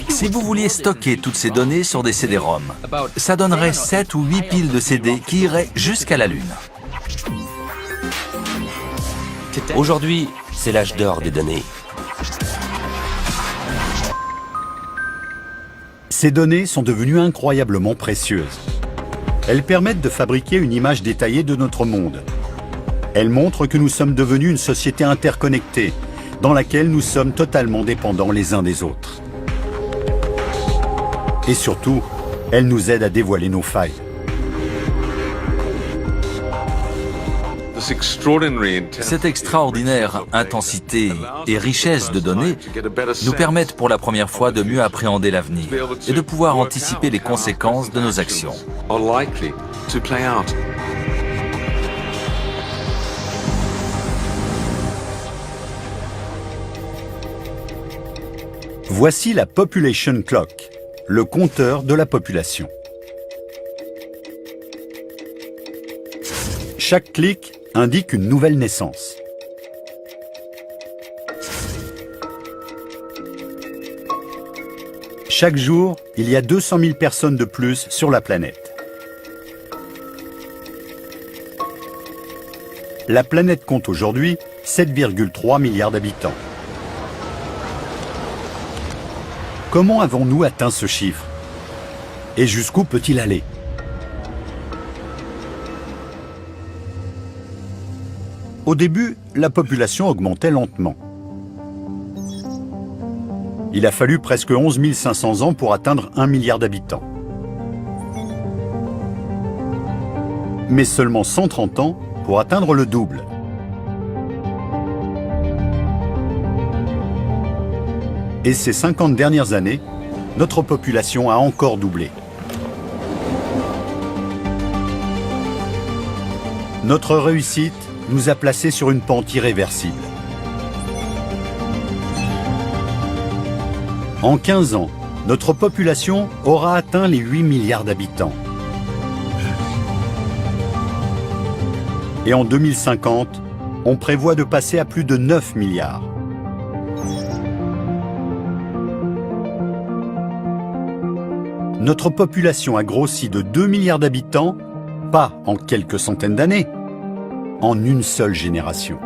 Si vous vouliez stocker toutes ces données sur des CD-ROM, ça donnerait 7 ou 8 piles de CD qui iraient jusqu'à la Lune. Aujourd'hui, c'est l'âge d'or des données. Ces données sont devenues incroyablement précieuses. Elles permettent de fabriquer une image détaillée de notre monde. Elles montrent que nous sommes devenus une société interconnectée, dans laquelle nous sommes totalement dépendants les uns des autres. Et surtout, elles nous aident à dévoiler nos failles. Cette extraordinaire intensité et richesse de données nous permettent pour la première fois de mieux appréhender l'avenir et de pouvoir anticiper les conséquences de nos actions. Voici la Population Clock, le compteur de la population. Chaque clic indique une nouvelle naissance. Chaque jour, il y a 200 000 personnes de plus sur la planète. La planète compte aujourd'hui 7,3 milliards d'habitants. Comment avons-nous atteint ce chiffre? Et jusqu'où peut-il aller? Au début, la population augmentait lentement. Il a fallu presque 11 500 ans pour atteindre 1 milliard d'habitants. Mais seulement 130 ans pour atteindre le double. Et ces 50 dernières années, notre population a encore doublé. Notre réussite nous a placés sur une pente irréversible. En 15 ans, notre population aura atteint les 8 milliards d'habitants. Et en 2050, on prévoit de passer à plus de 9 milliards. Notre population a grossi de 2 milliards d'habitants, pas en quelques centaines d'années, en une seule génération.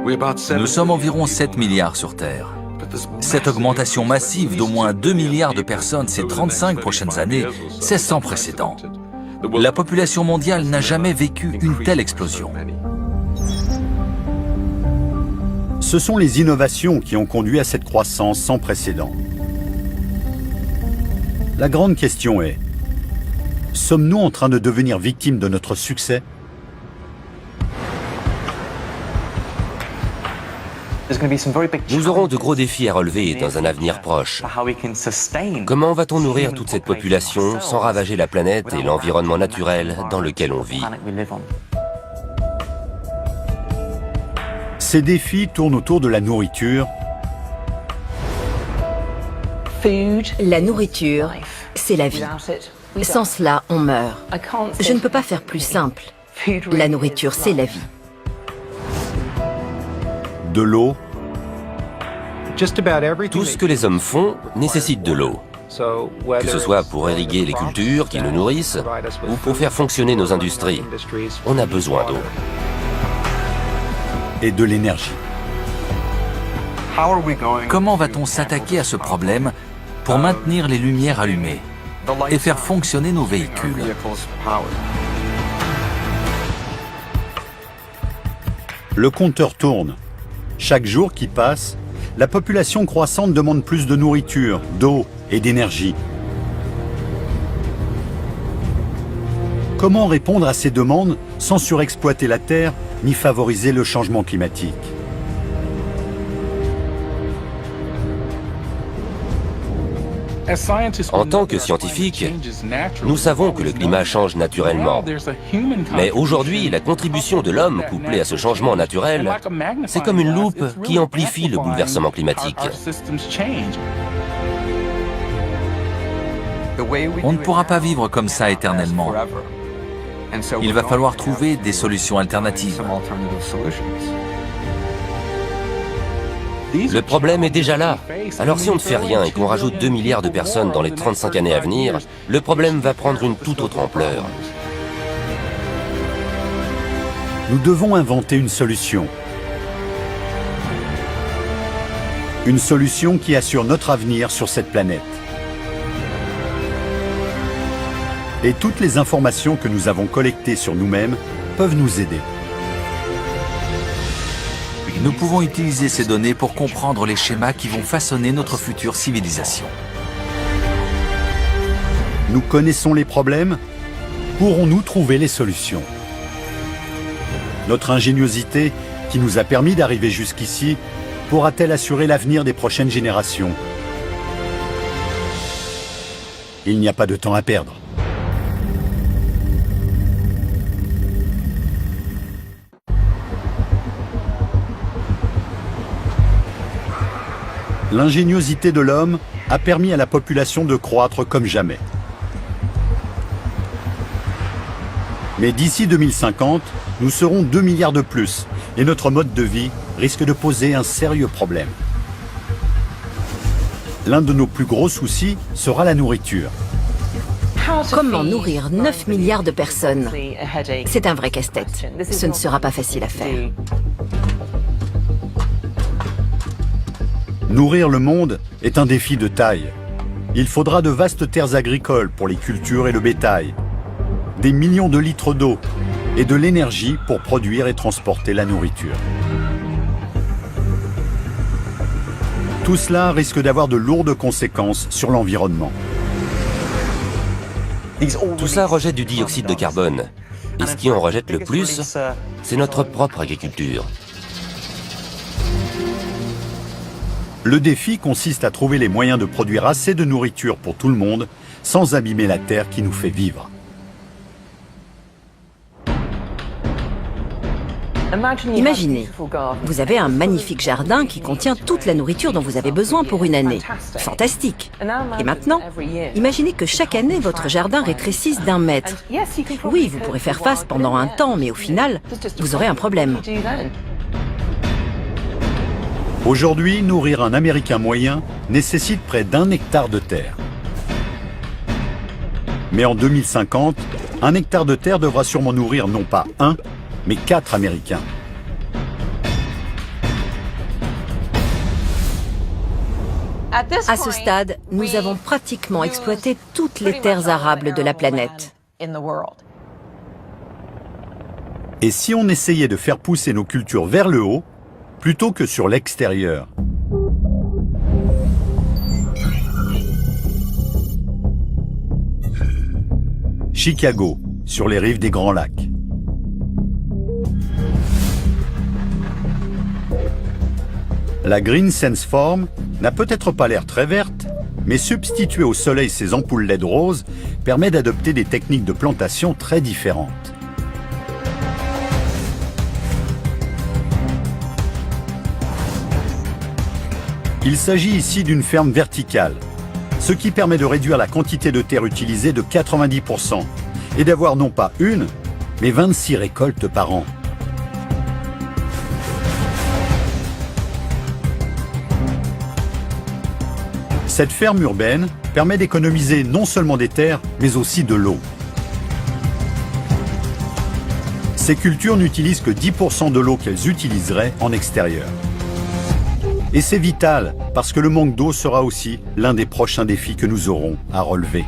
Nous sommes environ 7 milliards sur Terre. Cette augmentation massive d'au moins 2 milliards de personnes ces 35 prochaines années, c'est sans précédent. La population mondiale n'a jamais vécu une telle explosion. Ce sont les innovations qui ont conduit à cette croissance sans précédent. La grande question est, sommes-nous en train de devenir victimes de notre succès ? Nous aurons de gros défis à relever dans un avenir proche. Comment va-t-on nourrir toute cette population sans ravager la planète et l'environnement naturel dans lequel on vit? Ces défis tournent autour de la nourriture. La nourriture, c'est la vie. Sans cela, on meurt. Je ne peux pas faire plus simple. La nourriture, c'est la vie. De l'eau, Tout ce que les hommes font nécessite de l'eau. Que ce soit pour irriguer les cultures qui nous nourrissent ou pour faire fonctionner nos industries, on a besoin d'eau. et de l'énergie. Comment va-t-on s'attaquer à ce problème pour maintenir les lumières allumées et faire fonctionner nos véhicules? Le compteur tourne. Chaque jour qui passe, la population croissante demande plus de nourriture, d'eau et d'énergie. Comment répondre à ces demandes sans surexploiter la Terre ni favoriser le changement climatique? En tant que scientifiques, nous savons que le climat change naturellement. Mais aujourd'hui, la contribution de l'homme couplée à ce changement naturel, c'est comme une loupe qui amplifie le bouleversement climatique. On ne pourra pas vivre comme ça éternellement. Il va falloir trouver des solutions alternatives. Le problème est déjà là. Alors si on ne fait rien et qu'on rajoute 2 milliards de personnes dans les 35 années à venir, le problème va prendre une toute autre ampleur. Nous devons inventer une solution. Une solution qui assure notre avenir sur cette planète. Et toutes les informations que nous avons collectées sur nous-mêmes peuvent nous aider. Nous pouvons utiliser ces données pour comprendre les schémas qui vont façonner notre future civilisation. Nous connaissons les problèmes, pourrons-nous trouver les solutions? Notre ingéniosité, qui nous a permis d'arriver jusqu'ici, pourra-t-elle assurer l'avenir des prochaines générations? Il n'y a pas de temps à perdre. L'ingéniosité de l'homme a permis à la population de croître comme jamais. Mais d'ici 2050, nous serons 2 milliards de plus et notre mode de vie risque de poser un sérieux problème. L'un de nos plus gros soucis sera la nourriture. Comment nourrir 9 milliards de personnes? C'est un vrai casse-tête. Ce ne sera pas facile à faire. Nourrir le monde est un défi de taille. Il faudra de vastes terres agricoles pour les cultures et le bétail, des millions de litres d'eau et de l'énergie pour produire et transporter la nourriture. Tout cela risque d'avoir de lourdes conséquences sur l'environnement. Tout ça rejette du dioxyde de carbone. Et ce qui en rejette le plus, c'est notre propre agriculture. Le défi consiste à trouver les moyens de produire assez de nourriture pour tout le monde sans abîmer la terre qui nous fait vivre. Imaginez, vous avez un magnifique jardin qui contient toute la nourriture dont vous avez besoin pour une année. Fantastique. Et maintenant, imaginez que chaque année, votre jardin rétrécisse d'1 mètre. Oui, vous pourrez faire face pendant un temps, mais au final, vous aurez un problème. Aujourd'hui, nourrir un Américain moyen nécessite près d'1 hectare de terre. Mais en 2050, 1 hectare de terre devra sûrement nourrir non pas 1, mais 4 Américains. À ce stade, nous avons pratiquement exploité toutes les terres arables de la planète. Et si on essayait de faire pousser nos cultures vers le haut, plutôt que sur l'extérieur? Chicago, sur les rives des Grands Lacs. La Green Sense Farm n'a peut-être pas l'air très verte, mais substituer au soleil ces ampoules LED roses permet d'adopter des techniques de plantation très différentes. Il s'agit ici d'une ferme verticale, ce qui permet de réduire la quantité de terre utilisée de 90% et d'avoir non pas une, mais 26 récoltes par an. Cette ferme urbaine permet d'économiser non seulement des terres, mais aussi de l'eau. Ces cultures n'utilisent que 10% de l'eau qu'elles utiliseraient en extérieur. Et c'est vital, parce que le manque d'eau sera aussi l'un des prochains défis que nous aurons à relever.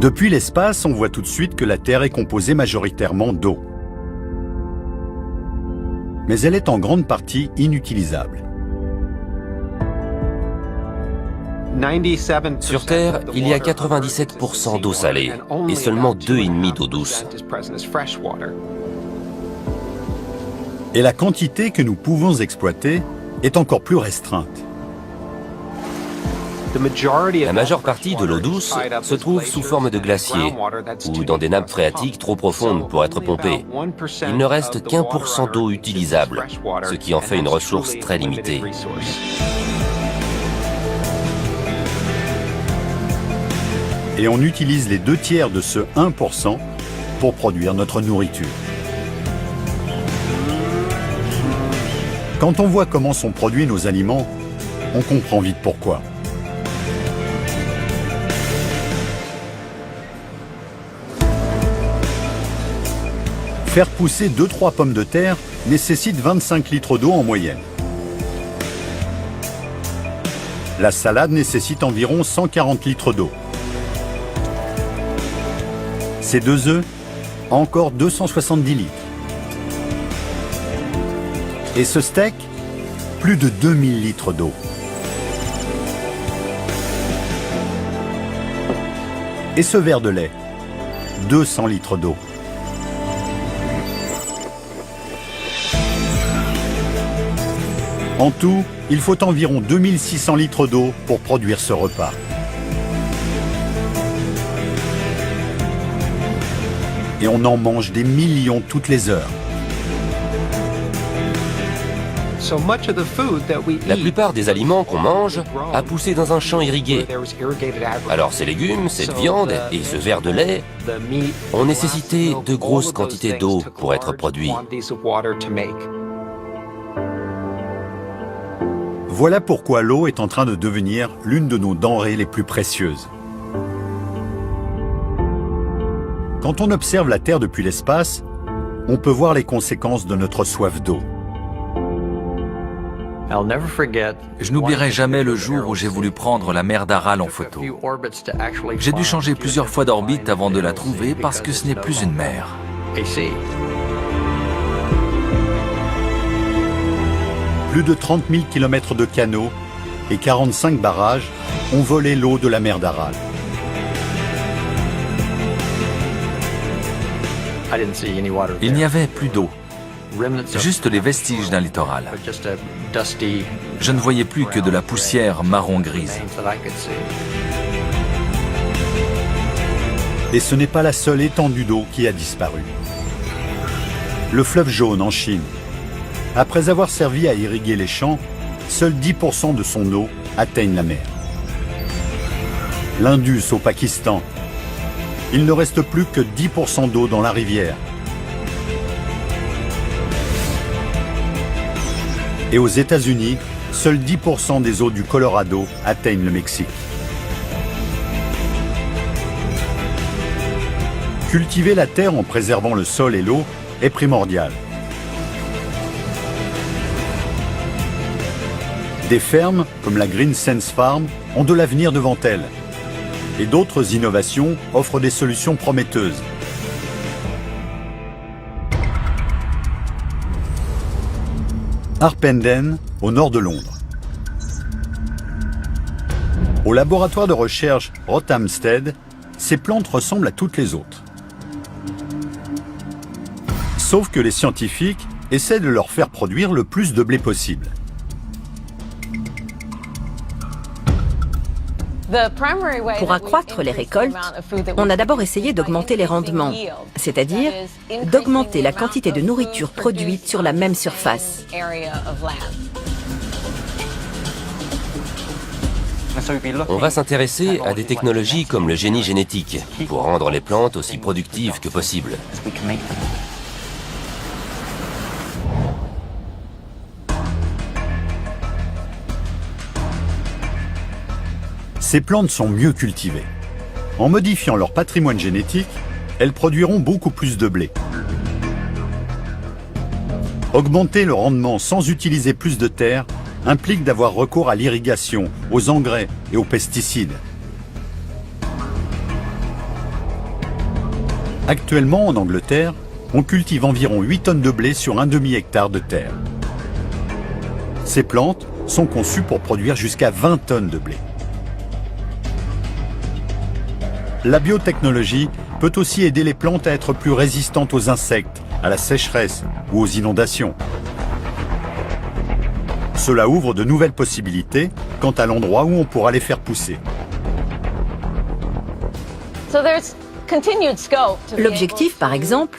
Depuis l'espace, on voit tout de suite que la Terre est composée majoritairement d'eau. Mais elle est en grande partie inutilisable. Sur Terre, il y a 97% d'eau salée et seulement 2,5% d'eau douce. Et la quantité que nous pouvons exploiter est encore plus restreinte. La majeure partie de l'eau douce se trouve sous forme de glaciers ou dans des nappes phréatiques trop profondes pour être pompées. Il ne reste qu'1% d'eau utilisable, ce qui en fait une ressource très limitée. Et on utilise les 2/3 de ce 1% pour produire notre nourriture. Quand on voit comment sont produits nos aliments, on comprend vite pourquoi. Faire pousser 2-3 pommes de terre nécessite 25 litres d'eau en moyenne. La salade nécessite environ 140 litres d'eau. Ces 2 œufs, encore 270 litres. Et ce steak, plus de 2000 litres d'eau. Et ce verre de lait, 200 litres d'eau. En tout, il faut environ 2600 litres d'eau pour produire ce repas. Et on en mange des millions toutes les heures. La plupart des aliments qu'on mange a poussé dans un champ irrigué. Alors ces légumes, cette viande et ce verre de lait ont nécessité de grosses quantités d'eau pour être produits. Voilà pourquoi l'eau est en train de devenir l'une de nos denrées les plus précieuses. Quand on observe la Terre depuis l'espace, on peut voir les conséquences de notre soif d'eau. Je n'oublierai jamais le jour où j'ai voulu prendre la mer d'Aral en photo. J'ai dû changer plusieurs fois d'orbite avant de la trouver parce que ce n'est plus une mer. Plus de 30 000 km de canaux et 45 barrages ont volé l'eau de la mer d'Aral. Il n'y avait plus d'eau, juste les vestiges d'un littoral. Je ne voyais plus que de la poussière marron-grise. Et ce n'est pas la seule étendue d'eau qui a disparu. Le fleuve Jaune en Chine. Après avoir servi à irriguer les champs, seuls 10% de son eau atteignent la mer. L'Indus au Pakistan. Il ne reste plus que 10% d'eau dans la rivière. Et aux États-Unis, seuls 10% des eaux du Colorado atteignent le Mexique. Cultiver la terre en préservant le sol et l'eau est primordial. Des fermes, comme la Green Sense Farm, ont de l'avenir devant elles. Et d'autres innovations offrent des solutions prometteuses. Harpenden, au nord de Londres. Au laboratoire de recherche Rothamsted, ces plantes ressemblent à toutes les autres. Sauf que les scientifiques essaient de leur faire produire le plus de blé possible. Pour accroître les récoltes, on a d'abord essayé d'augmenter les rendements, c'est-à-dire d'augmenter la quantité de nourriture produite sur la même surface. On va s'intéresser à des technologies comme le génie génétique pour rendre les plantes aussi productives que possible. Ces plantes sont mieux cultivées. En modifiant leur patrimoine génétique, elles produiront beaucoup plus de blé. Augmenter le rendement sans utiliser plus de terre implique d'avoir recours à l'irrigation, aux engrais et aux pesticides. Actuellement, en Angleterre, on cultive environ 8 tonnes de blé sur un demi-hectare de terre. Ces plantes sont conçues pour produire jusqu'à 20 tonnes de blé. La biotechnologie peut aussi aider les plantes à être plus résistantes aux insectes, à la sécheresse ou aux inondations. Cela ouvre de nouvelles possibilités quant à l'endroit où on pourra les faire pousser. L'objectif, par exemple,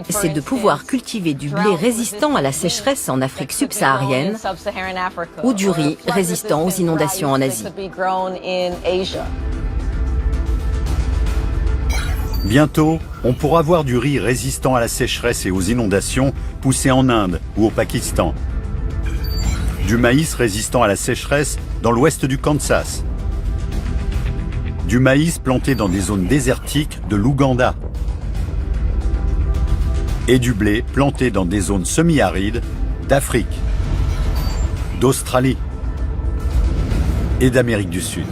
c'est de pouvoir cultiver du blé résistant à la sécheresse en Afrique subsaharienne ou du riz résistant aux inondations en Asie. Bientôt, on pourra voir du riz résistant à la sécheresse et aux inondations poussé en Inde ou au Pakistan. Du maïs résistant à la sécheresse dans l'ouest du Kansas. Du maïs planté dans des zones désertiques de l'Ouganda. Et du blé planté dans des zones semi-arides d'Afrique, d'Australie et d'Amérique du Sud.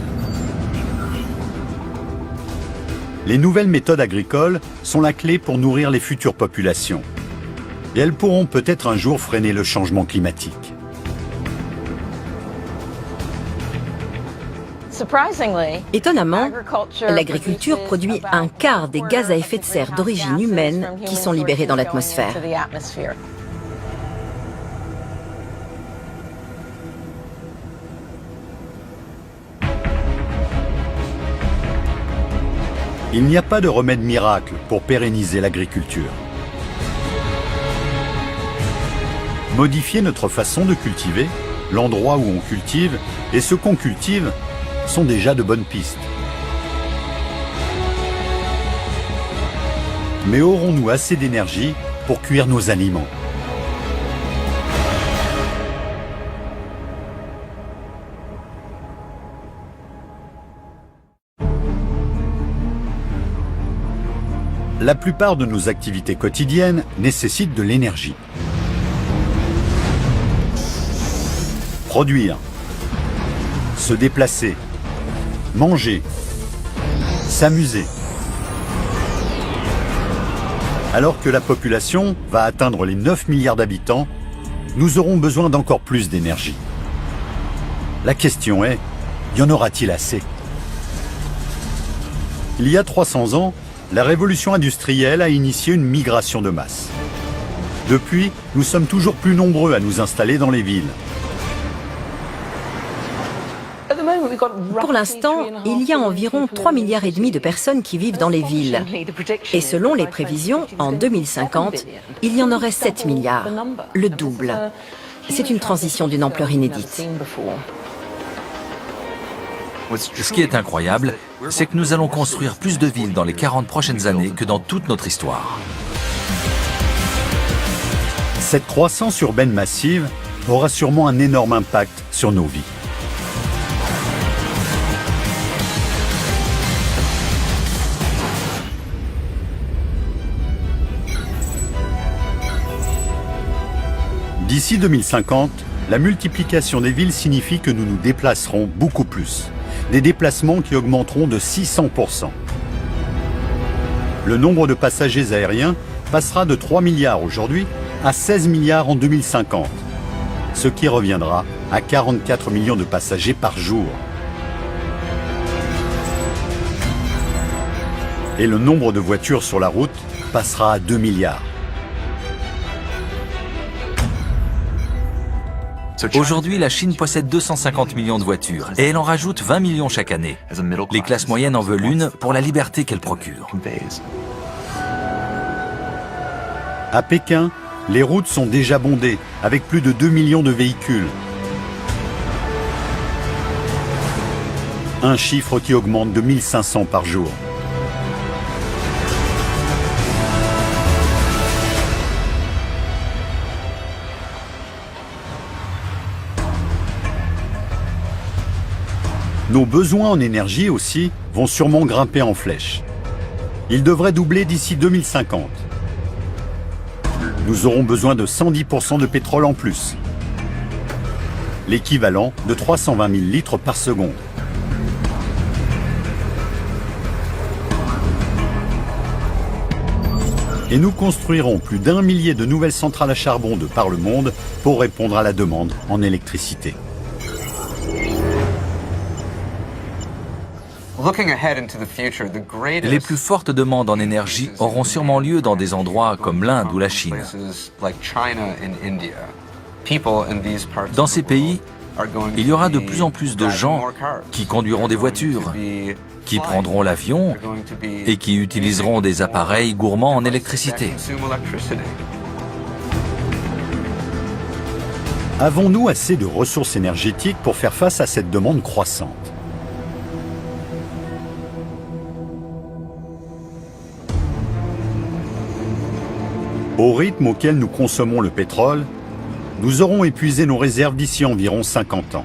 Les nouvelles méthodes agricoles sont la clé pour nourrir les futures populations. Et elles pourront peut-être un jour freiner le changement climatique. Étonnamment, l'agriculture produit un quart des gaz à effet de serre d'origine humaine qui sont libérés dans l'atmosphère. Il n'y a pas de remède miracle pour pérenniser l'agriculture. Modifier notre façon de cultiver, l'endroit où on cultive et ce qu'on cultive sont déjà de bonnes pistes. Mais aurons-nous assez d'énergie pour cuire nos aliments ? La plupart de nos activités quotidiennes nécessitent de l'énergie. Produire, se déplacer, manger, s'amuser. Alors que la population va atteindre les 9 milliards d'habitants, nous aurons besoin d'encore plus d'énergie. La question est, y en aura-t-il assez ? Il y a 300 ans, la révolution industrielle a initié une migration de masse. Depuis, nous sommes toujours plus nombreux à nous installer dans les villes. Pour l'instant, il y a environ 3,5 milliards de personnes qui vivent dans les villes. Et selon les prévisions, en 2050, il y en aurait 7 milliards, le double. C'est une transition d'une ampleur inédite. Ce qui est incroyable, c'est que nous allons construire plus de villes dans les 40 prochaines années que dans toute notre histoire. Cette croissance urbaine massive aura sûrement un énorme impact sur nos vies. D'ici 2050, la multiplication des villes signifie que nous nous déplacerons beaucoup plus. Des déplacements qui augmenteront de 600%. Le nombre de passagers aériens passera de 3 milliards aujourd'hui à 16 milliards en 2050, ce qui reviendra à 44 millions de passagers par jour. Et le nombre de voitures sur la route passera à 2 milliards. Aujourd'hui, la Chine possède 250 millions de voitures et elle en rajoute 20 millions chaque année. Les classes moyennes en veulent une pour la liberté qu'elle procure. À Pékin, les routes sont déjà bondées, avec plus de 2 millions de véhicules. Un chiffre qui augmente de 1500 par jour. Nos besoins en énergie aussi vont sûrement grimper en flèche. Ils devraient doubler d'ici 2050. Nous aurons besoin de 110% de pétrole en plus, l'équivalent de 320 000 litres par seconde. Et nous construirons plus d'1 millier de nouvelles centrales à charbon de par le monde pour répondre à la demande en électricité. Les plus fortes demandes en énergie auront sûrement lieu dans des endroits comme l'Inde ou la Chine. Dans ces pays, il y aura de plus en plus de gens qui conduiront des voitures, qui prendront l'avion et qui utiliseront des appareils gourmands en électricité. Avons-nous assez de ressources énergétiques pour faire face à cette demande croissante ? Au rythme auquel nous consommons le pétrole, nous aurons épuisé nos réserves d'ici environ 50 ans.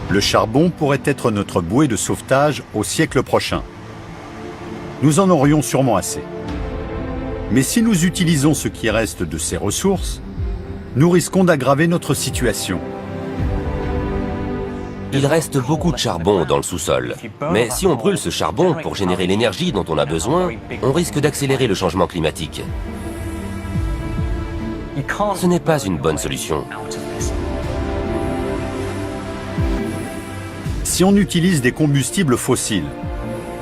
Le charbon pourrait être notre bouée de sauvetage au siècle prochain. Nous en aurions sûrement assez. Mais si nous utilisons ce qui reste de ces ressources, nous risquons d'aggraver notre situation. Il reste beaucoup de charbon dans le sous-sol. Mais si on brûle ce charbon pour générer l'énergie dont on a besoin, on risque d'accélérer le changement climatique. Ce n'est pas une bonne solution. Si on utilise des combustibles fossiles,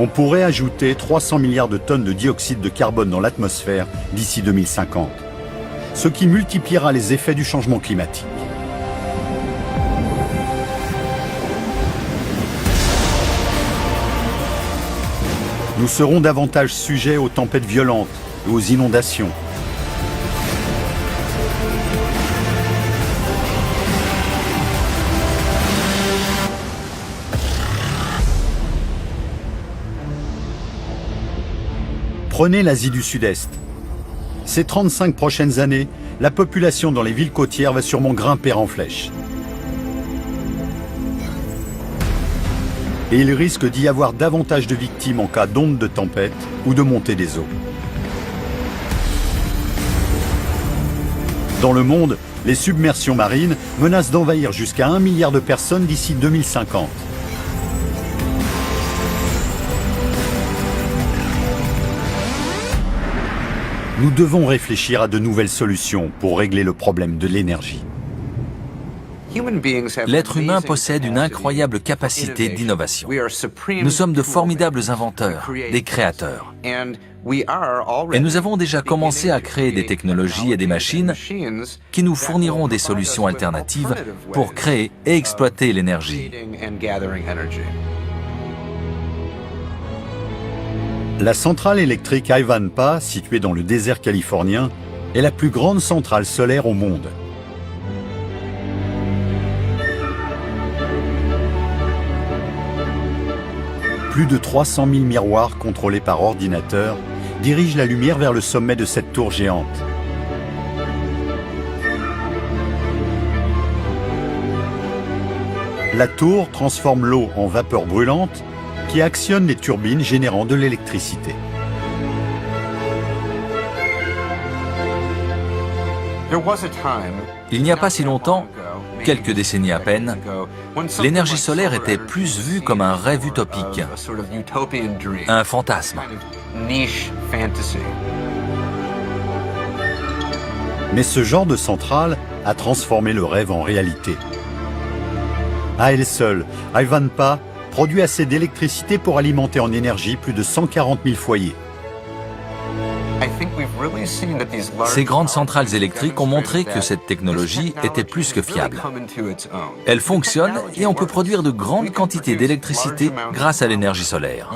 on pourrait ajouter 300 milliards de tonnes de dioxyde de carbone dans l'atmosphère d'ici 2050, ce qui multipliera les effets du changement climatique. Nous serons davantage sujets aux tempêtes violentes et aux inondations. Prenez l'Asie du Sud-Est. Ces 35 prochaines années, la population dans les villes côtières va sûrement grimper en flèche. Et il risque d'y avoir davantage de victimes en cas d'onde de tempête ou de montée des eaux. Dans le monde, les submersions marines menacent d'envahir jusqu'à 1 milliard de personnes d'ici 2050. Nous devons réfléchir à de nouvelles solutions pour régler le problème de l'énergie. L'être humain possède une incroyable capacité d'innovation. Nous sommes de formidables inventeurs, des créateurs. Et nous avons déjà commencé à créer des technologies et des machines qui nous fourniront des solutions alternatives pour créer et exploiter l'énergie. La centrale électrique Ivanpah, située dans le désert californien, est la plus grande centrale solaire au monde. Plus de 300 000 miroirs contrôlés par ordinateur dirigent la lumière vers le sommet de cette tour géante. La tour transforme l'eau en vapeur brûlante qui actionne les turbines générant de l'électricité. Il n'y a pas si longtemps, quelques décennies à peine, l'énergie solaire était plus vue comme un rêve utopique, un fantasme. Mais ce genre de centrale a transformé le rêve en réalité. À elle seule, Ivanpah produit assez d'électricité pour alimenter en énergie plus de 140 000 foyers. Ces grandes centrales électriques ont montré que cette technologie était plus que fiable. Elle fonctionne et on peut produire de grandes quantités d'électricité grâce à l'énergie solaire.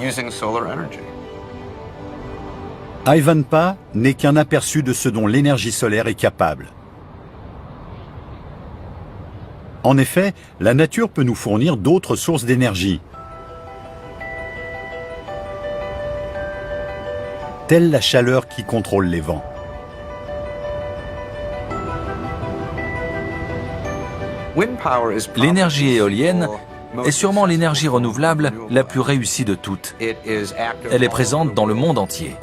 Ivanpah n'est qu'un aperçu de ce dont l'énergie solaire est capable. En effet, la nature peut nous fournir d'autres sources d'énergie, telle la chaleur qui contrôle les vents. L'énergie éolienne est sûrement l'énergie renouvelable la plus réussie de toutes. Elle est présente dans le monde entier.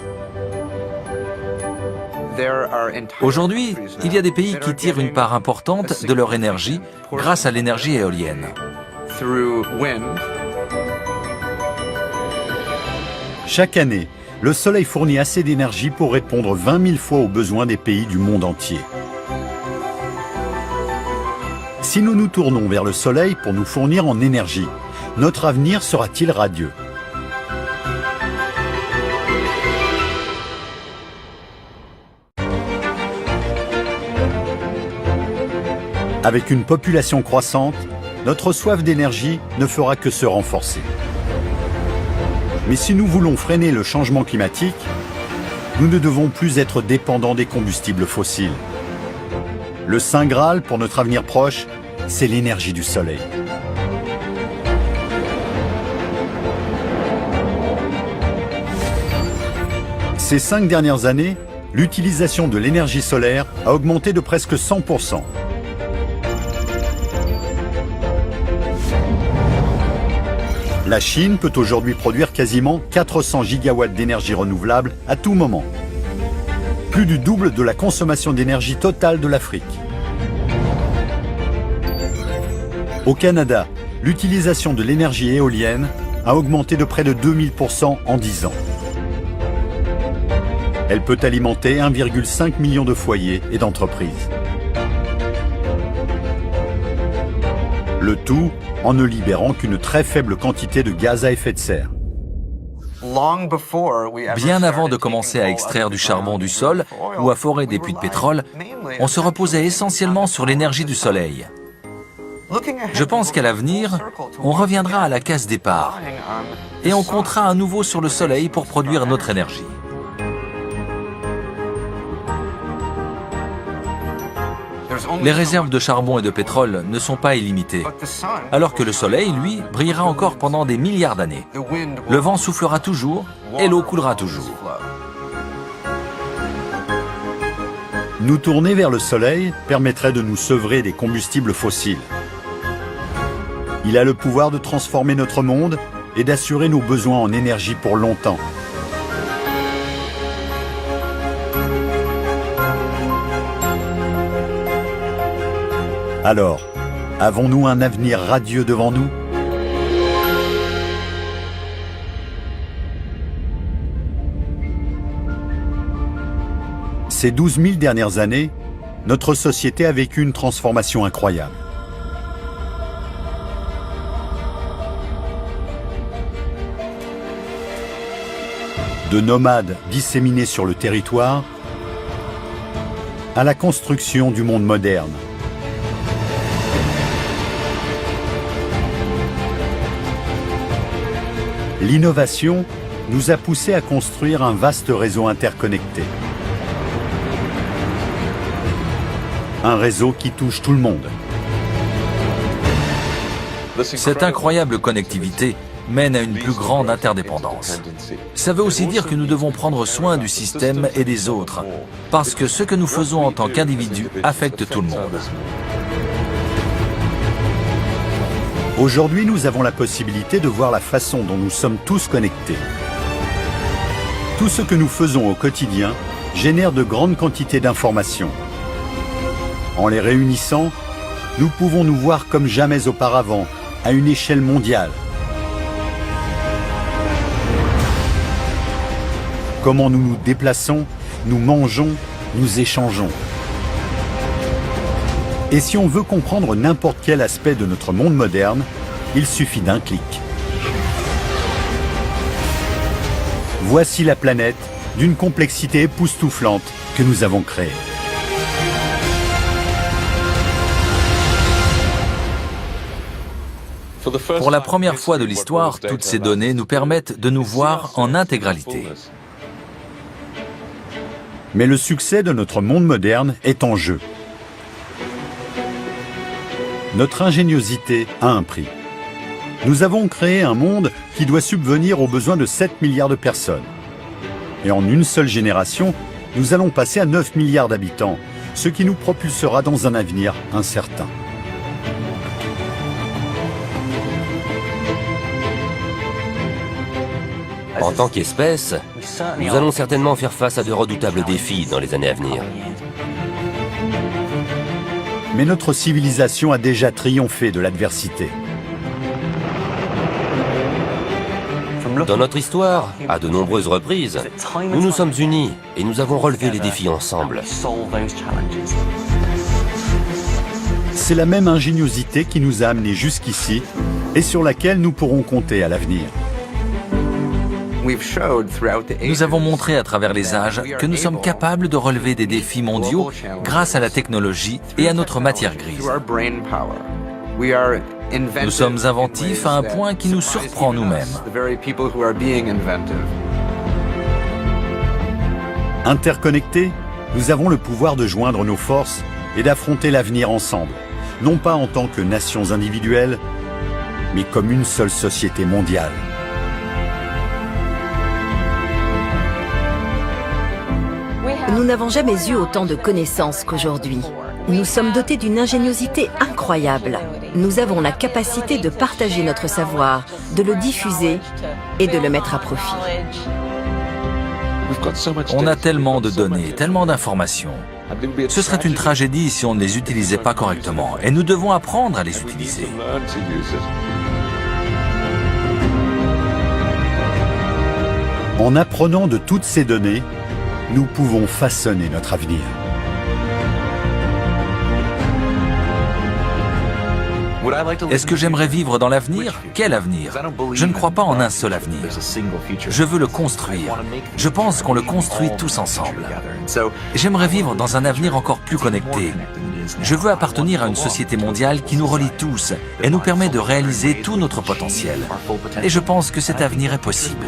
Aujourd'hui, il y a des pays qui tirent une part importante de leur énergie grâce à l'énergie éolienne. Chaque année, le soleil fournit assez d'énergie pour répondre 20 000 fois aux besoins des pays du monde entier. Si nous nous tournons vers le soleil pour nous fournir en énergie, notre avenir sera-t-il radieux ? Avec une population croissante, notre soif d'énergie ne fera que se renforcer. Mais si nous voulons freiner le changement climatique, nous ne devons plus être dépendants des combustibles fossiles. Le Saint Graal pour notre avenir proche, c'est l'énergie du soleil. Ces 5 dernières années, l'utilisation de l'énergie solaire a augmenté de presque 100%. La Chine peut aujourd'hui produire quasiment 400 gigawatts d'énergie renouvelable à tout moment. Plus du double de la consommation d'énergie totale de l'Afrique. Au Canada, l'utilisation de l'énergie éolienne a augmenté de près de 2000% en 10 ans. Elle peut alimenter 1,5 million de foyers et d'entreprises. Le tout en ne libérant qu'une très faible quantité de gaz à effet de serre. Bien avant de commencer à extraire du charbon du sol ou à forer des puits de pétrole, on se reposait essentiellement sur l'énergie du soleil. Je pense qu'à l'avenir, on reviendra à la case départ et on comptera à nouveau sur le soleil pour produire notre énergie. Les réserves de charbon et de pétrole ne sont pas illimitées, alors que le soleil, lui, brillera encore pendant des milliards d'années. Le vent soufflera toujours et l'eau coulera toujours. Nous tourner vers le soleil permettrait de nous sevrer des combustibles fossiles. Il a le pouvoir de transformer notre monde et d'assurer nos besoins en énergie pour longtemps. Alors, avons-nous un avenir radieux devant nous ? Ces 12 000 dernières années, notre société a vécu une transformation incroyable. De nomades disséminés sur le territoire à la construction du monde moderne. L'innovation nous a poussés à construire un vaste réseau interconnecté. Un réseau qui touche tout le monde. Cette incroyable connectivité mène à une plus grande interdépendance. Ça veut aussi dire que nous devons prendre soin du système et des autres, parce que ce que nous faisons en tant qu'individus affecte tout le monde. Aujourd'hui, nous avons la possibilité de voir la façon dont nous sommes tous connectés. Tout ce que nous faisons au quotidien génère de grandes quantités d'informations. En les réunissant, nous pouvons nous voir comme jamais auparavant, à une échelle mondiale. Comment nous nous déplaçons, nous mangeons, nous échangeons. Et si on veut comprendre n'importe quel aspect de notre monde moderne, il suffit d'un clic. Voici la planète d'une complexité époustouflante que nous avons créée. Pour la première fois de l'histoire, toutes ces données nous permettent de nous voir en intégralité. Mais le succès de notre monde moderne est en jeu. Notre ingéniosité a un prix. Nous avons créé un monde qui doit subvenir aux besoins de 7 milliards de personnes. Et en une seule génération, nous allons passer à 9 milliards d'habitants, ce qui nous propulsera dans un avenir incertain. En tant qu'espèce, nous allons certainement faire face à de redoutables défis dans les années à venir. Mais notre civilisation a déjà triomphé de l'adversité. Dans notre histoire, à de nombreuses reprises, nous nous sommes unis et nous avons relevé les défis ensemble. C'est la même ingéniosité qui nous a amenés jusqu'ici et sur laquelle nous pourrons compter à l'avenir. Nous avons montré à travers les âges que nous sommes capables de relever des défis mondiaux grâce à la technologie et à notre matière grise. Nous sommes inventifs à un point qui nous surprend nous-mêmes. Interconnectés, nous avons le pouvoir de joindre nos forces et d'affronter l'avenir ensemble, non pas en tant que nations individuelles, mais comme une seule société mondiale. Nous n'avons jamais eu autant de connaissances qu'aujourd'hui. Nous sommes dotés d'une ingéniosité incroyable. Nous avons la capacité de partager notre savoir, de le diffuser et de le mettre à profit. On a tellement de données, tellement d'informations. Ce serait une tragédie si on ne les utilisait pas correctement, et nous devons apprendre à les utiliser. En apprenant de toutes ces données, nous pouvons façonner notre avenir. Est-ce que j'aimerais vivre dans l'avenir? Quel avenir? Je ne crois pas en un seul avenir. Je veux le construire. Je pense qu'on le construit tous ensemble. J'aimerais vivre dans un avenir encore plus connecté. Je veux appartenir à une société mondiale qui nous relie tous et nous permet de réaliser tout notre potentiel. Et je pense que cet avenir est possible.